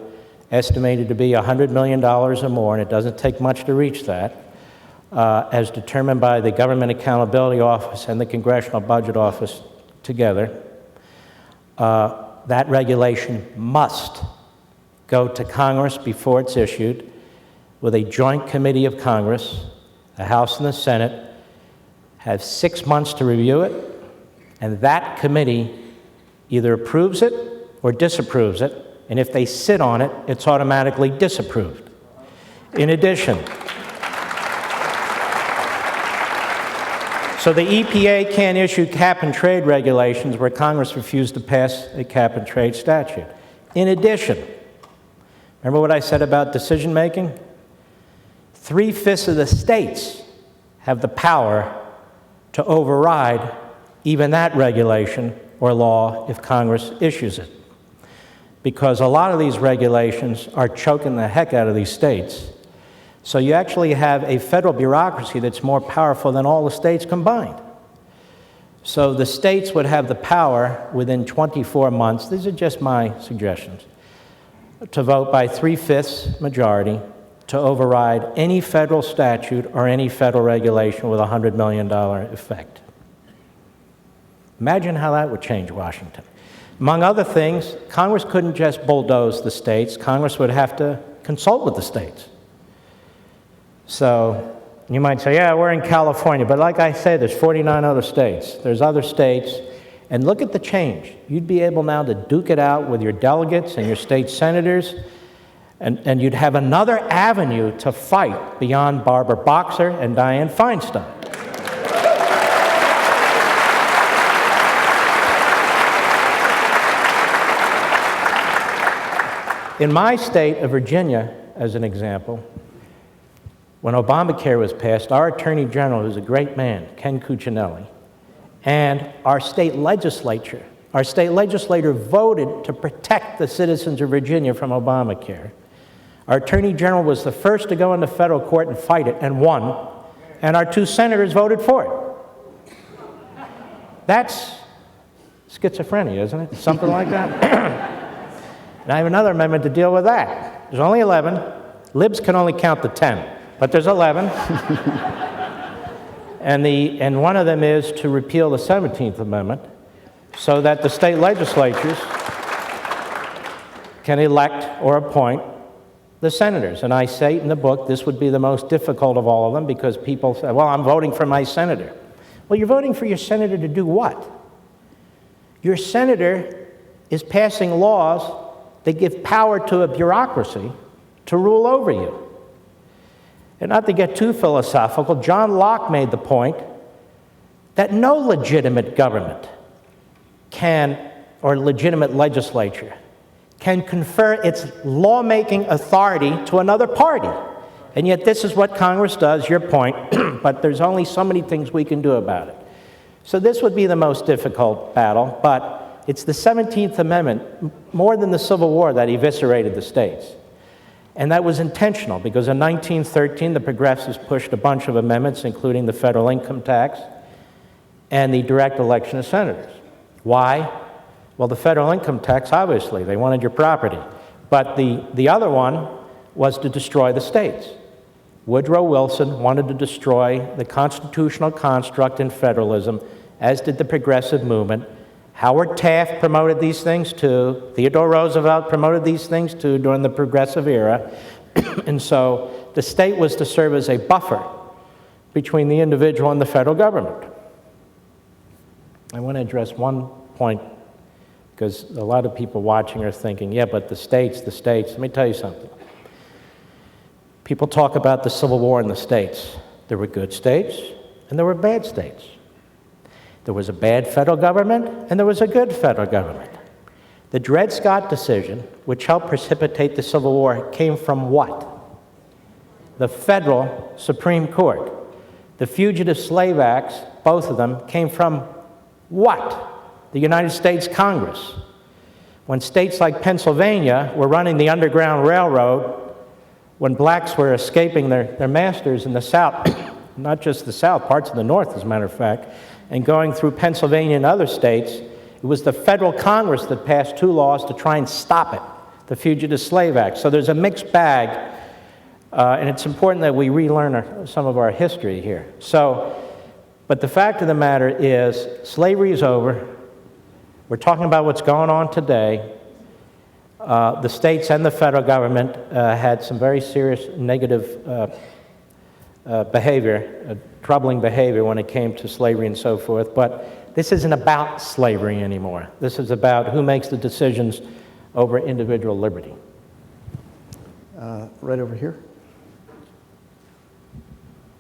Speaker 2: estimated to be $100 million or more, and it doesn't take much to reach that, as determined by the Government Accountability Office and the Congressional Budget Office together, that regulation must go to Congress before it's issued with a joint committee of Congress, the House and the Senate, have 6 months to review it, and that committee either approves it or disapproves it, and if they sit on it, it's automatically disapproved. In addition, So the EPA can't issue cap-and-trade regulations where Congress refused to pass a cap-and-trade statute. In addition, remember what I said about decision-making? 3/5 of the states have the power to override even that regulation or law if Congress issues it. Because a lot of these regulations are choking the heck out of these states. So you actually have a federal bureaucracy that's more powerful than all the states combined. So the states would have the power within 24 months, these are just my suggestions, to vote by 3/5 majority to override any federal statute or any federal regulation with a $100 million effect. Imagine how that would change Washington. Among other things, Congress couldn't just bulldoze the states. Congress would have to consult with the states. So you might say, yeah, we're in California, but like I said, there's 49 other states. There's other states, and look at the change. You'd be able now to duke it out with your delegates and your state senators, and you'd have another avenue to fight beyond Barbara Boxer and Dianne Feinstein. In my state of Virginia, as an example, when Obamacare was passed, our Attorney General, who's a great man, Ken Cuccinelli, and our state legislator voted to protect the citizens of Virginia from Obamacare. Our Attorney General was the first to go into federal court and fight it, and won, and our 2 senators voted for it. That's schizophrenia, isn't it? Something like that. And I have another amendment to deal with that. There's only 11. Libs can only count to 10, but there's 11. And one of them is to repeal the 17th Amendment so that the state legislatures can elect or appoint the senators. And I say in the book, this would be the most difficult of all of them because people say, well, I'm voting for my senator. Well, you're voting for your senator to do what? Your senator is passing laws that give power to a bureaucracy to rule over you. And not to get too philosophical, John Locke made the point that no legitimate government or legitimate legislature can confer its lawmaking authority to another party. And yet this is what Congress does, your point, but there's only so many things we can do about it. So this would be the most difficult battle, but it's the 17th Amendment, more than the Civil War, that eviscerated the states. And that was intentional, because in 1913, the progressives pushed a bunch of amendments, including the federal income tax and the direct election of senators. Why? Well, the federal income tax, obviously, they wanted your property. But the other one was to destroy the states. Woodrow Wilson wanted to destroy the constitutional construct in federalism, as did the progressive movement. Howard Taft promoted these things too. Theodore Roosevelt promoted these things too during the progressive era. And so the state was to serve as a buffer between the individual and the federal government. I want to address one point, because a lot of people watching are thinking, yeah, but the states. Let me tell you something. People talk about the Civil War in the states. There were good states and there were bad states. There was a bad federal government, and there was a good federal government. The Dred Scott decision, which helped precipitate the Civil War, came from what? The federal Supreme Court. The Fugitive Slave Acts, both of them, came from what? The United States Congress. When states like Pennsylvania were running the Underground Railroad, when blacks were escaping their masters in the South, not just the South, parts of the North, as a matter of fact, and going through Pennsylvania and other states, it was the federal Congress that passed 2 laws to try and stop it, the Fugitive Slave Act. So there's a mixed bag, and it's important that we relearn some of our history here. But the fact of the matter is, slavery is over. We're talking about what's going on today. The states and the federal government had some very serious negative behavior, troubling behavior when it came to slavery and so forth. But this isn't about slavery anymore. This is about who makes the decisions over individual liberty.
Speaker 1: Right over here.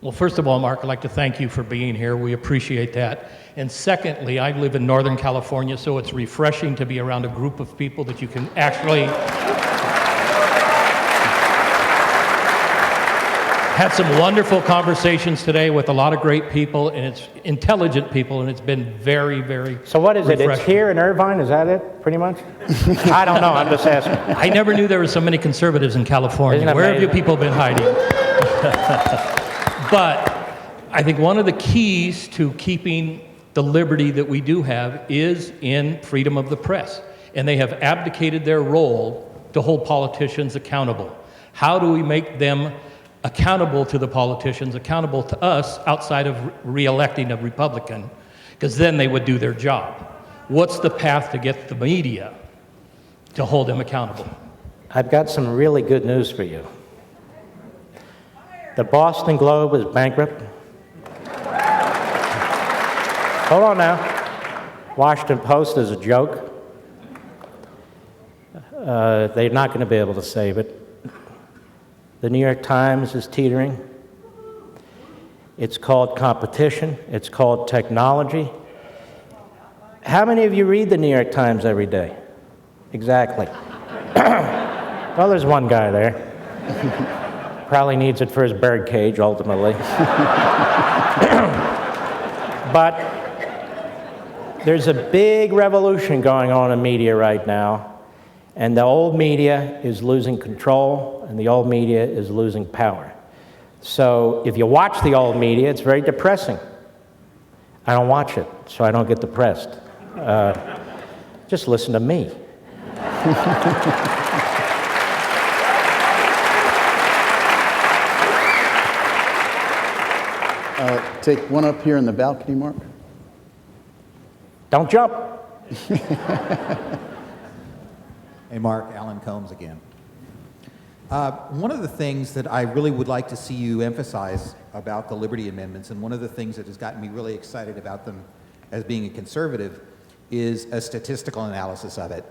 Speaker 6: Well, first of all, Mark, I'd like to thank you for being here. We appreciate that. And secondly, I live in Northern California, so it's refreshing to be around a group of people that you can actually had some wonderful conversations today with a lot of great people, and it's intelligent people, and it's been very, very
Speaker 2: So what is it? It's
Speaker 6: refreshing.
Speaker 2: here in Irvine? Is that it, pretty much? I don't know. I'm just asking.
Speaker 6: I never knew there were so many conservatives in California.
Speaker 2: Isn't that
Speaker 6: Where have you
Speaker 2: amazing?
Speaker 6: people been hiding? But I think one of the keys to keeping the liberty that we do have is in freedom of the press. And they have abdicated their role to hold politicians accountable. How do we make them accountable to the politicians, accountable to us outside of re-electing a Republican? Because then they would do their job. What's the path to get the media to hold them accountable?
Speaker 2: I've got some really good news for you. The Boston Globe is bankrupt. Hold on now. Washington Post is a joke. They're not going to be able to save it. The New York Times is teetering. It's called competition. It's called technology. How many of you read the New York Times every day? Exactly. Well, there's one guy there. Probably needs it for his bird cage, ultimately. But there's a big revolution going on in media right now, and the old media is losing control, and the old media is losing power. So if you watch the old media, it's very depressing. I don't watch it, so I don't get depressed. Just listen to me.
Speaker 1: Take one up here in the balcony, Mark.
Speaker 2: Don't jump.
Speaker 7: Hey, Mark, Alan Combs again. One of the things that I really would like to see you emphasize about the Liberty Amendments, and one of the things that has gotten me really excited about them as being a conservative, is a statistical analysis of it.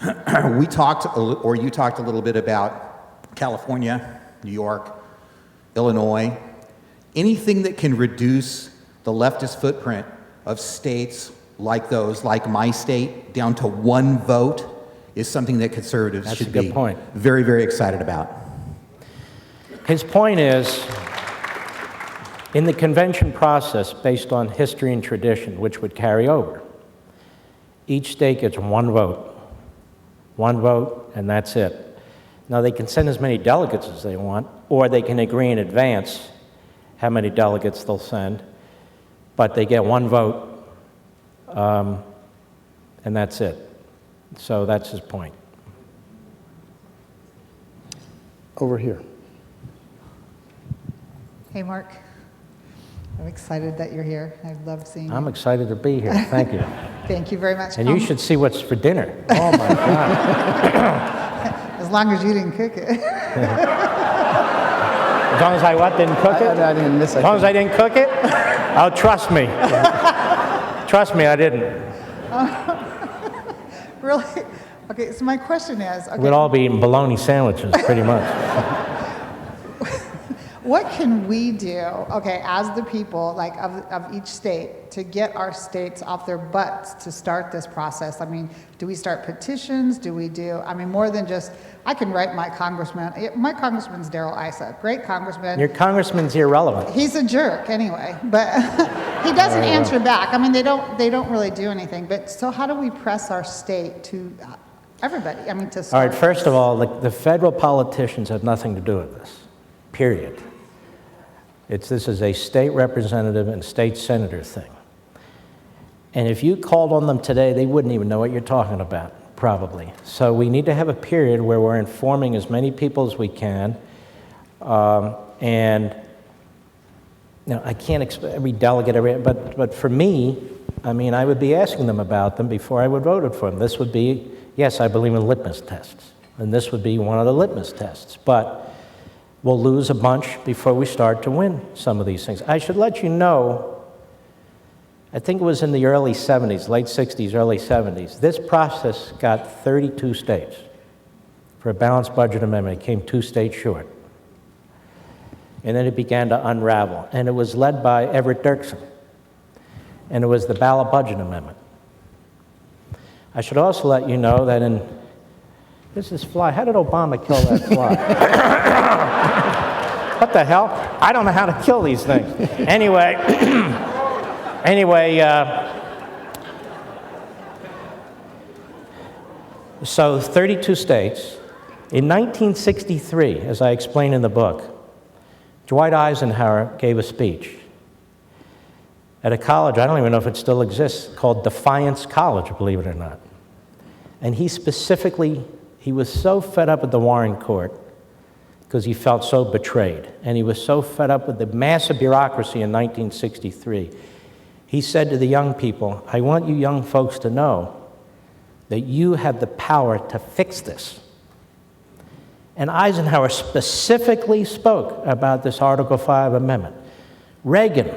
Speaker 7: You talked a little bit about California, New York, Illinois. Anything that can reduce the leftist footprint of states like those, like my state, down to one vote is something that conservatives
Speaker 2: That's
Speaker 7: should
Speaker 2: a good
Speaker 7: be
Speaker 2: point.
Speaker 7: very, very excited about.
Speaker 2: His point is, in the convention process, based on history and tradition, which would carry over, each state gets one vote, and that's it. Now, they can send as many delegates as they want, or they can agree in advance how many delegates they'll send, but they get one vote, and that's it. So that's his point.
Speaker 1: Over here.
Speaker 8: Hey, Mark. I'm excited that you're here. I love seeing you.
Speaker 2: I'm excited to be here. Thank you.
Speaker 8: Thank you very much.
Speaker 2: And you should see what's for dinner. Oh, my God.
Speaker 8: As long as you didn't cook it.
Speaker 2: As long as I didn't cook it?
Speaker 1: I didn't miss it.
Speaker 2: As long as I didn't cook it? Oh, trust me. Trust me, I didn't.
Speaker 8: Really? Okay, so my question is, okay,
Speaker 2: We'd all be eating bologna sandwiches, pretty much.
Speaker 8: what can we do, okay, as the people, like, of each state, to get our states off their butts to start this process? I mean, do we start petitions? Do we do, I mean, more than just, I can write my congressman. My congressman's Darrell Issa, great congressman.
Speaker 2: Your congressman's irrelevant.
Speaker 8: He's a jerk anyway, but he doesn't answer back. I mean, they don't really do anything. But so how do we press our state to everybody? I mean, to
Speaker 2: All
Speaker 8: start
Speaker 2: right, first
Speaker 8: this?
Speaker 2: of all, the federal politicians have nothing to do with this, period. This is a state representative and state senator thing. And if you called on them today, they wouldn't even know what you're talking about, probably. So we need to have a period where we're informing as many people as we can. And I can't expect every delegate, but for me, I mean, I would be asking them about them before I would vote for them. This would be, yes, I believe in litmus tests, and this would be one of the litmus tests. But we'll lose a bunch before we start to win some of these things. I should let you know, I think it was in the early 70s, late 60s, early 70s, this process got 32 states for a balanced budget amendment. It came 2 states short. And then it began to unravel. And it was led by Everett Dirksen. And it was the ballot budget amendment. I should also let you know that this is fly. How did Obama kill that fly? What the hell? I don't know how to kill these things. Anyway, so 32 states. In 1963, as I explain in the book, Dwight Eisenhower gave a speech at a college, I don't even know if it still exists, called Defiance College, believe it or not. And he was so fed up with the Warren Court because he felt so betrayed. And he was so fed up with the massive bureaucracy in 1963. He said to the young people, I want you young folks to know that you have the power to fix this. And Eisenhower specifically spoke about this Article 5 amendment. Reagan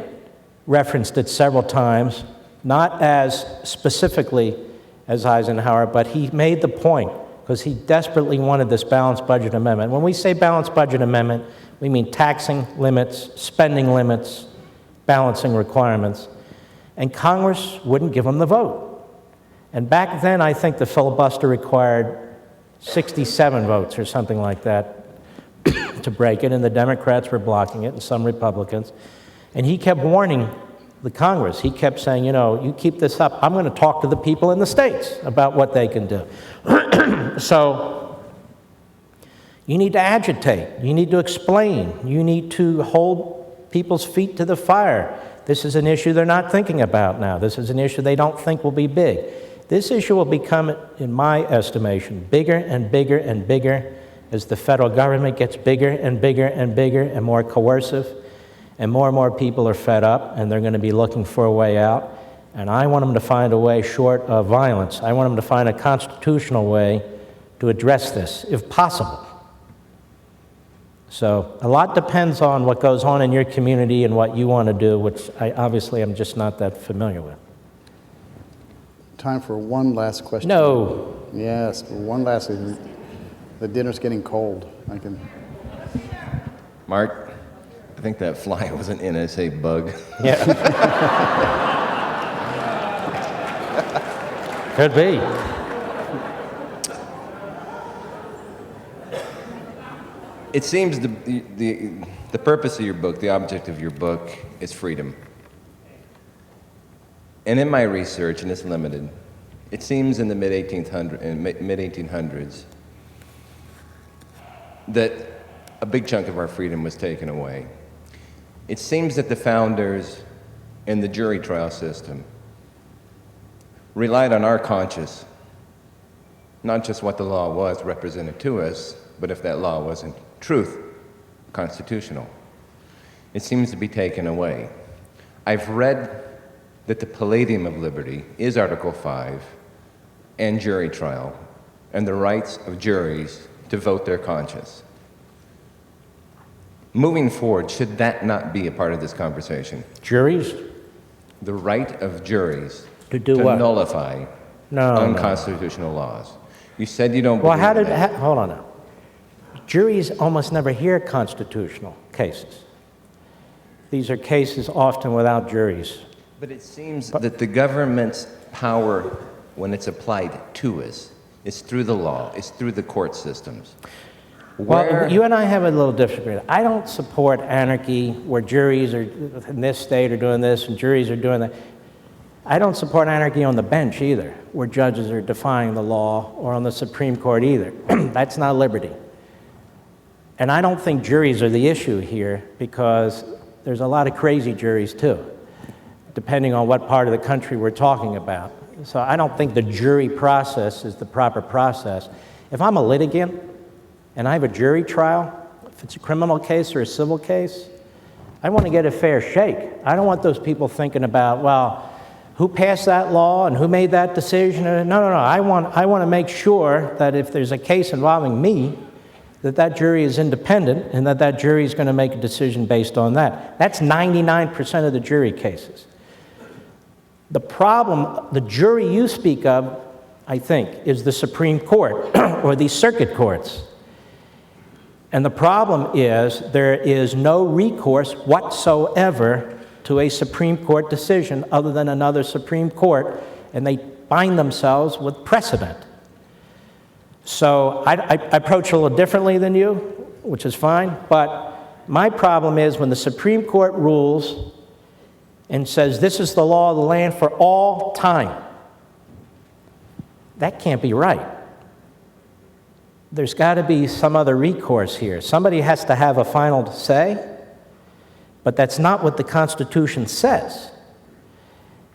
Speaker 2: referenced it several times, not as specifically as Eisenhower, but he made the point because he desperately wanted this balanced budget amendment. When we say balanced budget amendment, we mean taxing limits, spending limits, balancing requirements. And Congress wouldn't give them the vote. And back then, I think the filibuster required 67 votes or something like that to break it, and the Democrats were blocking it, and some Republicans. And he kept warning the Congress. He kept saying, you know, you keep this up, I'm going to talk to the people in the states about what they can do. So you need to agitate. You need to explain. You need to hold people's feet to the fire. This is an issue they're not thinking about now. This is an issue they don't think will be big. This issue will become, in my estimation, bigger and bigger and bigger as the federal government gets bigger and bigger and bigger and more coercive, and more people are fed up, and they're going to be looking for a way out. And I want them to find a way short of violence. I want them to find a constitutional way to address this, if possible. So a lot depends on what goes on in your community and what you want to do, which I obviously am just not that familiar with.
Speaker 1: Time for one last question.
Speaker 2: No.
Speaker 1: Yes, one last. The dinner's getting cold.
Speaker 9: Mark, I think that fly was an NSA bug.
Speaker 2: Yeah. Could be.
Speaker 9: It seems the purpose of your book, the object of your book, is freedom. And in my research, and it's limited, it seems in the mid-1800s that a big chunk of our freedom was taken away. It seems that the founders in the jury trial system relied on our conscience, not just what the law was represented to us, but if that law was in truth constitutional. It seems to be taken away. I've read that the palladium of liberty is Article 5 and jury trial and the rights of juries to vote their conscience. Moving forward, should that not be a part of this conversation?
Speaker 2: Juries?
Speaker 9: The right of juries
Speaker 2: To do what?
Speaker 9: nullify unconstitutional laws. You said you don't
Speaker 2: Well,
Speaker 9: believe in that.
Speaker 2: hold on now. Juries almost never hear constitutional cases. These are cases often without juries.
Speaker 9: But it seems that the government's power, when it's applied to us, is through the law, it's through the court systems.
Speaker 2: Well, you and I have a little disagreement. I don't support anarchy where juries are in this state are doing this and juries are doing that. I don't support anarchy on the bench either, where judges are defying the law, or on the Supreme Court either. That's not liberty. And I don't think juries are the issue here, because there's a lot of crazy juries too, depending on what part of the country we're talking about. So I don't think the jury process is the proper process. If I'm a litigant and I have a jury trial, if it's a criminal case or a civil case, I want to get a fair shake. I don't want those people thinking about, well, who passed that law and who made that decision? No. I want to make sure that if there's a case involving me, that jury is independent and that jury is going to make a decision based on that. That's 99% of the jury cases. The problem, the jury you speak of, I think, is the Supreme Court or these circuit courts. And the problem is there is no recourse whatsoever to a Supreme Court decision other than another Supreme Court, and they bind themselves with precedent. So I approach it a little differently than you, which is fine, but my problem is when the Supreme Court rules and says this is the law of the land for all time, that can't be right. There's got to be some other recourse here. Somebody has to have a final say, but that's not what the Constitution says.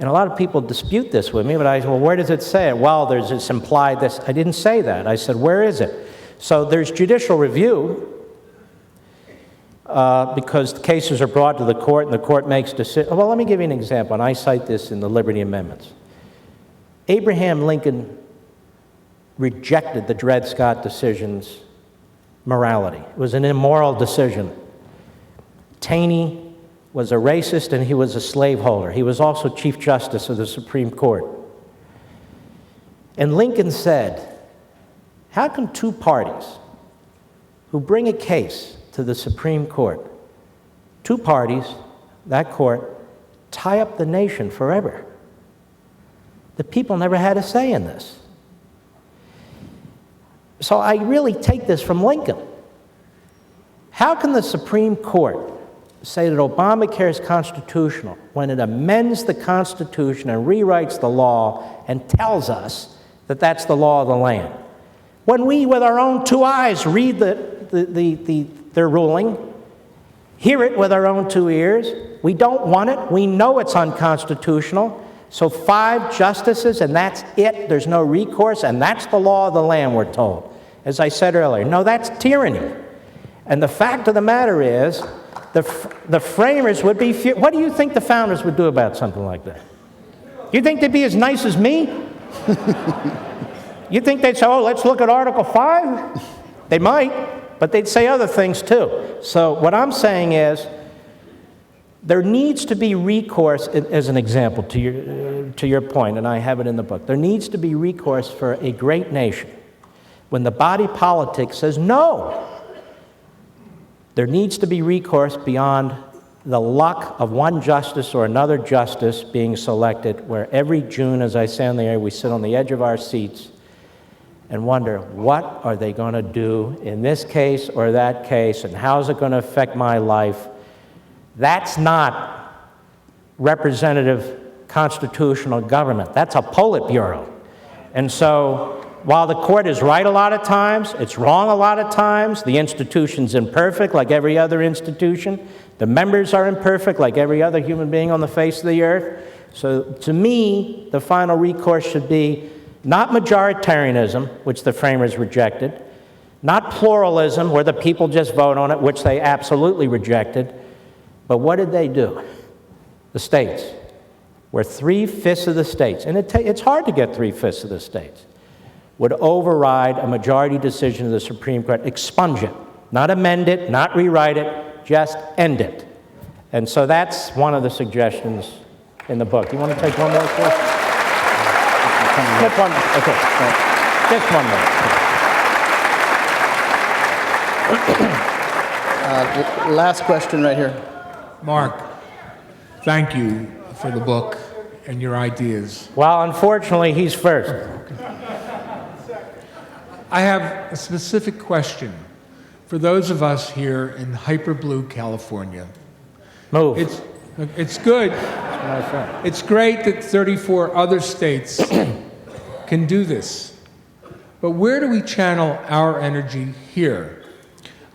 Speaker 2: And a lot of people dispute this with me, but I say, well, where does it say it? Well, there's this implied this. I didn't say that. I said, where is it? So there's judicial review because the cases are brought to the court and the court makes decisions. Well, let me give you an example, and I cite this in the Liberty Amendments. Abraham Lincoln rejected the Dred Scott decision's morality. It was an immoral decision. Taney was a racist and he was a slaveholder. He was also Chief Justice of the Supreme Court. And Lincoln said, how come two parties who bring a case to the Supreme Court, two parties, that court, tie up the nation forever? The people never had a say in this. So I really take this from Lincoln. How can the Supreme Court say that Obamacare is constitutional when it amends the Constitution and rewrites the law and tells us that that's the law of the land? When we, with our own two eyes, read their ruling, hear it with our own two ears, we don't want it, we know it's unconstitutional, so 5 justices and that's it, there's no recourse, and that's the law of the land, we're told. As I said earlier, no, that's tyranny. And the fact of the matter is, the framers would be, what do you think the founders would do about something like that? You think they'd be as nice as me? You think they'd say, oh, let's look at Article 5? They might, but they'd say other things too. So what I'm saying is, there needs to be recourse, as an example to your point, and I have it in the book, there needs to be recourse for a great nation. When the body politic says no, there needs to be recourse beyond the luck of one justice or another justice being selected, where every June, as I say on the air, we sit on the edge of our seats and wonder, what are they going to do in this case or that case, and how is it going to affect my life? That's not representative constitutional government. That's a Politburo. And so, while the court is right a lot of times, it's wrong a lot of times, the institution's imperfect like every other institution, the members are imperfect like every other human being on the face of the earth. So to me, the final recourse should be not majoritarianism, which the framers rejected, not pluralism, where the people just vote on it, which they absolutely rejected, but what did they do? The states, where 3/5 of the states, and it's hard to get 3/5 of the states, would override a majority decision of the Supreme Court, expunge it, not amend it, not rewrite it, just end it. And so that's one of the suggestions in the book. You want to take one more question? Just one more. Okay. Just one more.
Speaker 1: Last question right here.
Speaker 10: Mark, thank you for the book and your ideas.
Speaker 2: Well, unfortunately, he's first.
Speaker 10: I have a specific question for those of us here in hyper blue California.
Speaker 2: Move.
Speaker 10: It's good. It's great that 34 other states can do this. But where do we channel our energy here?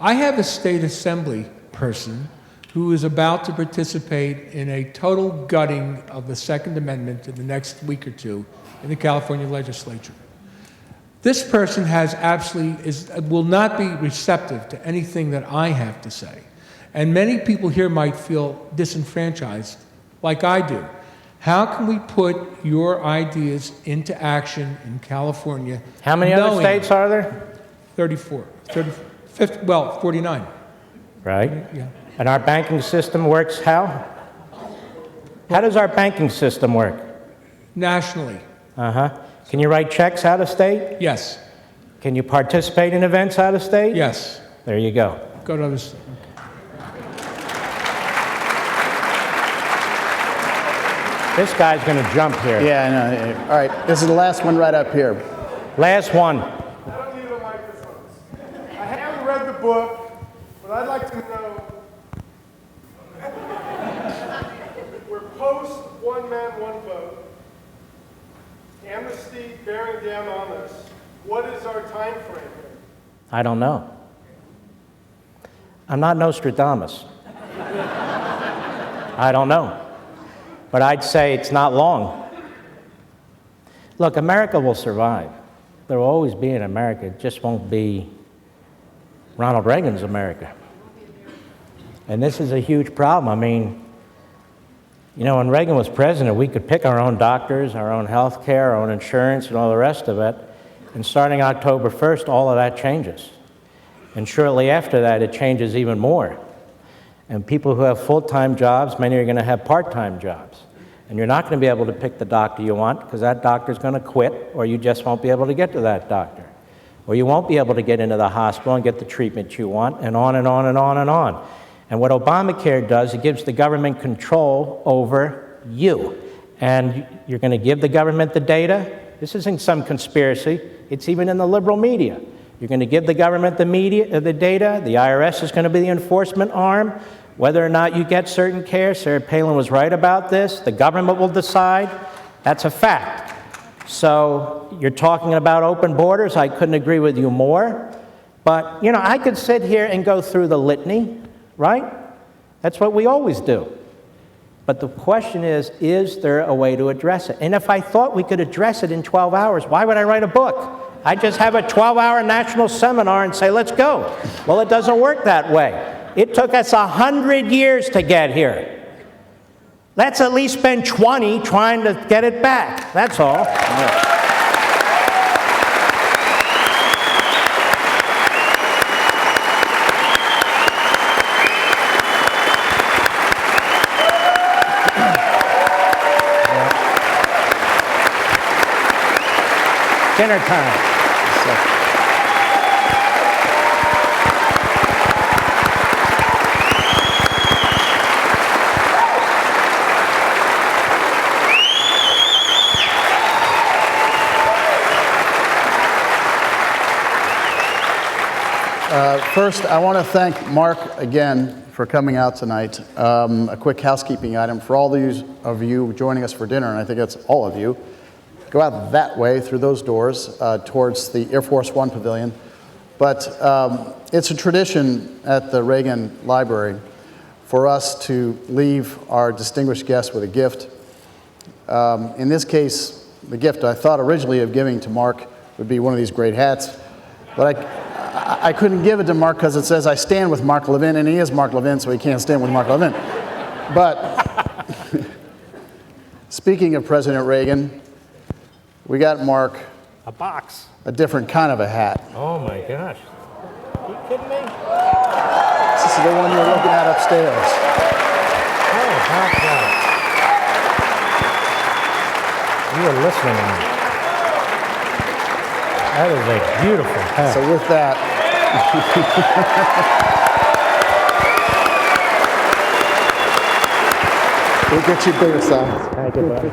Speaker 10: I have a state assembly person who is about to participate in a total gutting of the Second Amendment in the next week or two in the California legislature. This person will not be receptive to anything that I have to say. And many people here might feel disenfranchised, like I do. How can we put your ideas into action in California?
Speaker 2: How many other states are there?
Speaker 10: 34. 49.
Speaker 2: Right.
Speaker 10: Yeah.
Speaker 2: And our banking system works how? How does our banking system work?
Speaker 10: Nationally.
Speaker 2: Uh-huh. Can you write checks out of state?
Speaker 10: Yes.
Speaker 2: Can you participate in events out of state?
Speaker 10: Yes.
Speaker 2: There you go.
Speaker 10: Go to others.
Speaker 2: This guy's going to jump here.
Speaker 1: Yeah, I know. All right, this is the last one right up here.
Speaker 2: Last one.
Speaker 11: I don't need a microphone. I haven't read the book, but I'd like to know. We're post one man, one vote. Amnesty bearing down on us. What is our time frame here?
Speaker 2: I don't know. I'm not Nostradamus. I don't know. But I'd say it's not long. Look, America will survive. There will always be an America. It just won't be Ronald Reagan's America. And this is a huge problem. I mean, you know, when Reagan was president, we could pick our own doctors, our own health care, our own insurance, and all the rest of it. And starting October 1st, all of that changes. And shortly after that, it changes even more. And people who have full-time jobs, many are going to have part-time jobs. And you're not going to be able to pick the doctor you want because that doctor's going to quit, or you just won't be able to get to that doctor. Or you won't be able to get into the hospital and get the treatment you want, and on and on and on and on. And what Obamacare does, it gives the government control over you. And you're going to give the government the data. This isn't some conspiracy. It's even in the liberal media. You're going to give the government the data. The IRS is going to be the enforcement arm. Whether or not you get certain care, Sarah Palin was right about this. The government will decide. That's a fact. So you're talking about open borders. I couldn't agree with you more. But, you know, I could sit here and go through the litany, right? That's what we always do. But the question is there a way to address it? And if I thought we could address it in 12 hours, why would I write a book? I'd just have a 12-hour national seminar and say, let's go. Well, it doesn't work that way. It took us 100 years to get here. Let's at least spend 20 trying to get it back. That's all. Dinner time.
Speaker 1: First, I want to thank Mark again for coming out tonight. A quick housekeeping item for all of you joining us for dinner, and I think it's all of you. Go out that way through those doors towards the Air Force One Pavilion. But it's a tradition at the Reagan Library for us to leave our distinguished guests with a gift. In this case, the gift I thought originally of giving to Mark would be one of these great hats, but I couldn't give it to Mark because it says I stand with Mark Levin, and he is Mark Levin, so he can't stand with Mark Levin. But speaking of President Reagan, we got Mark
Speaker 2: A box.
Speaker 1: a different kind of a hat.
Speaker 2: Oh my gosh. Are you kidding me?
Speaker 1: This is the one you're looking at upstairs.
Speaker 2: Oh, my God. You were listening to me. That is a beautiful hat.
Speaker 1: So with that, we'll get you bigger size.
Speaker 2: Thank you, buddy.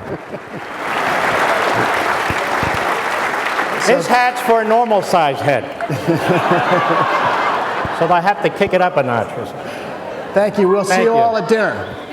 Speaker 2: This hat's for a normal size head. So I have to kick it up a notch.
Speaker 1: Thank you. We'll see
Speaker 2: Thank
Speaker 1: you
Speaker 2: you.
Speaker 1: all at dinner.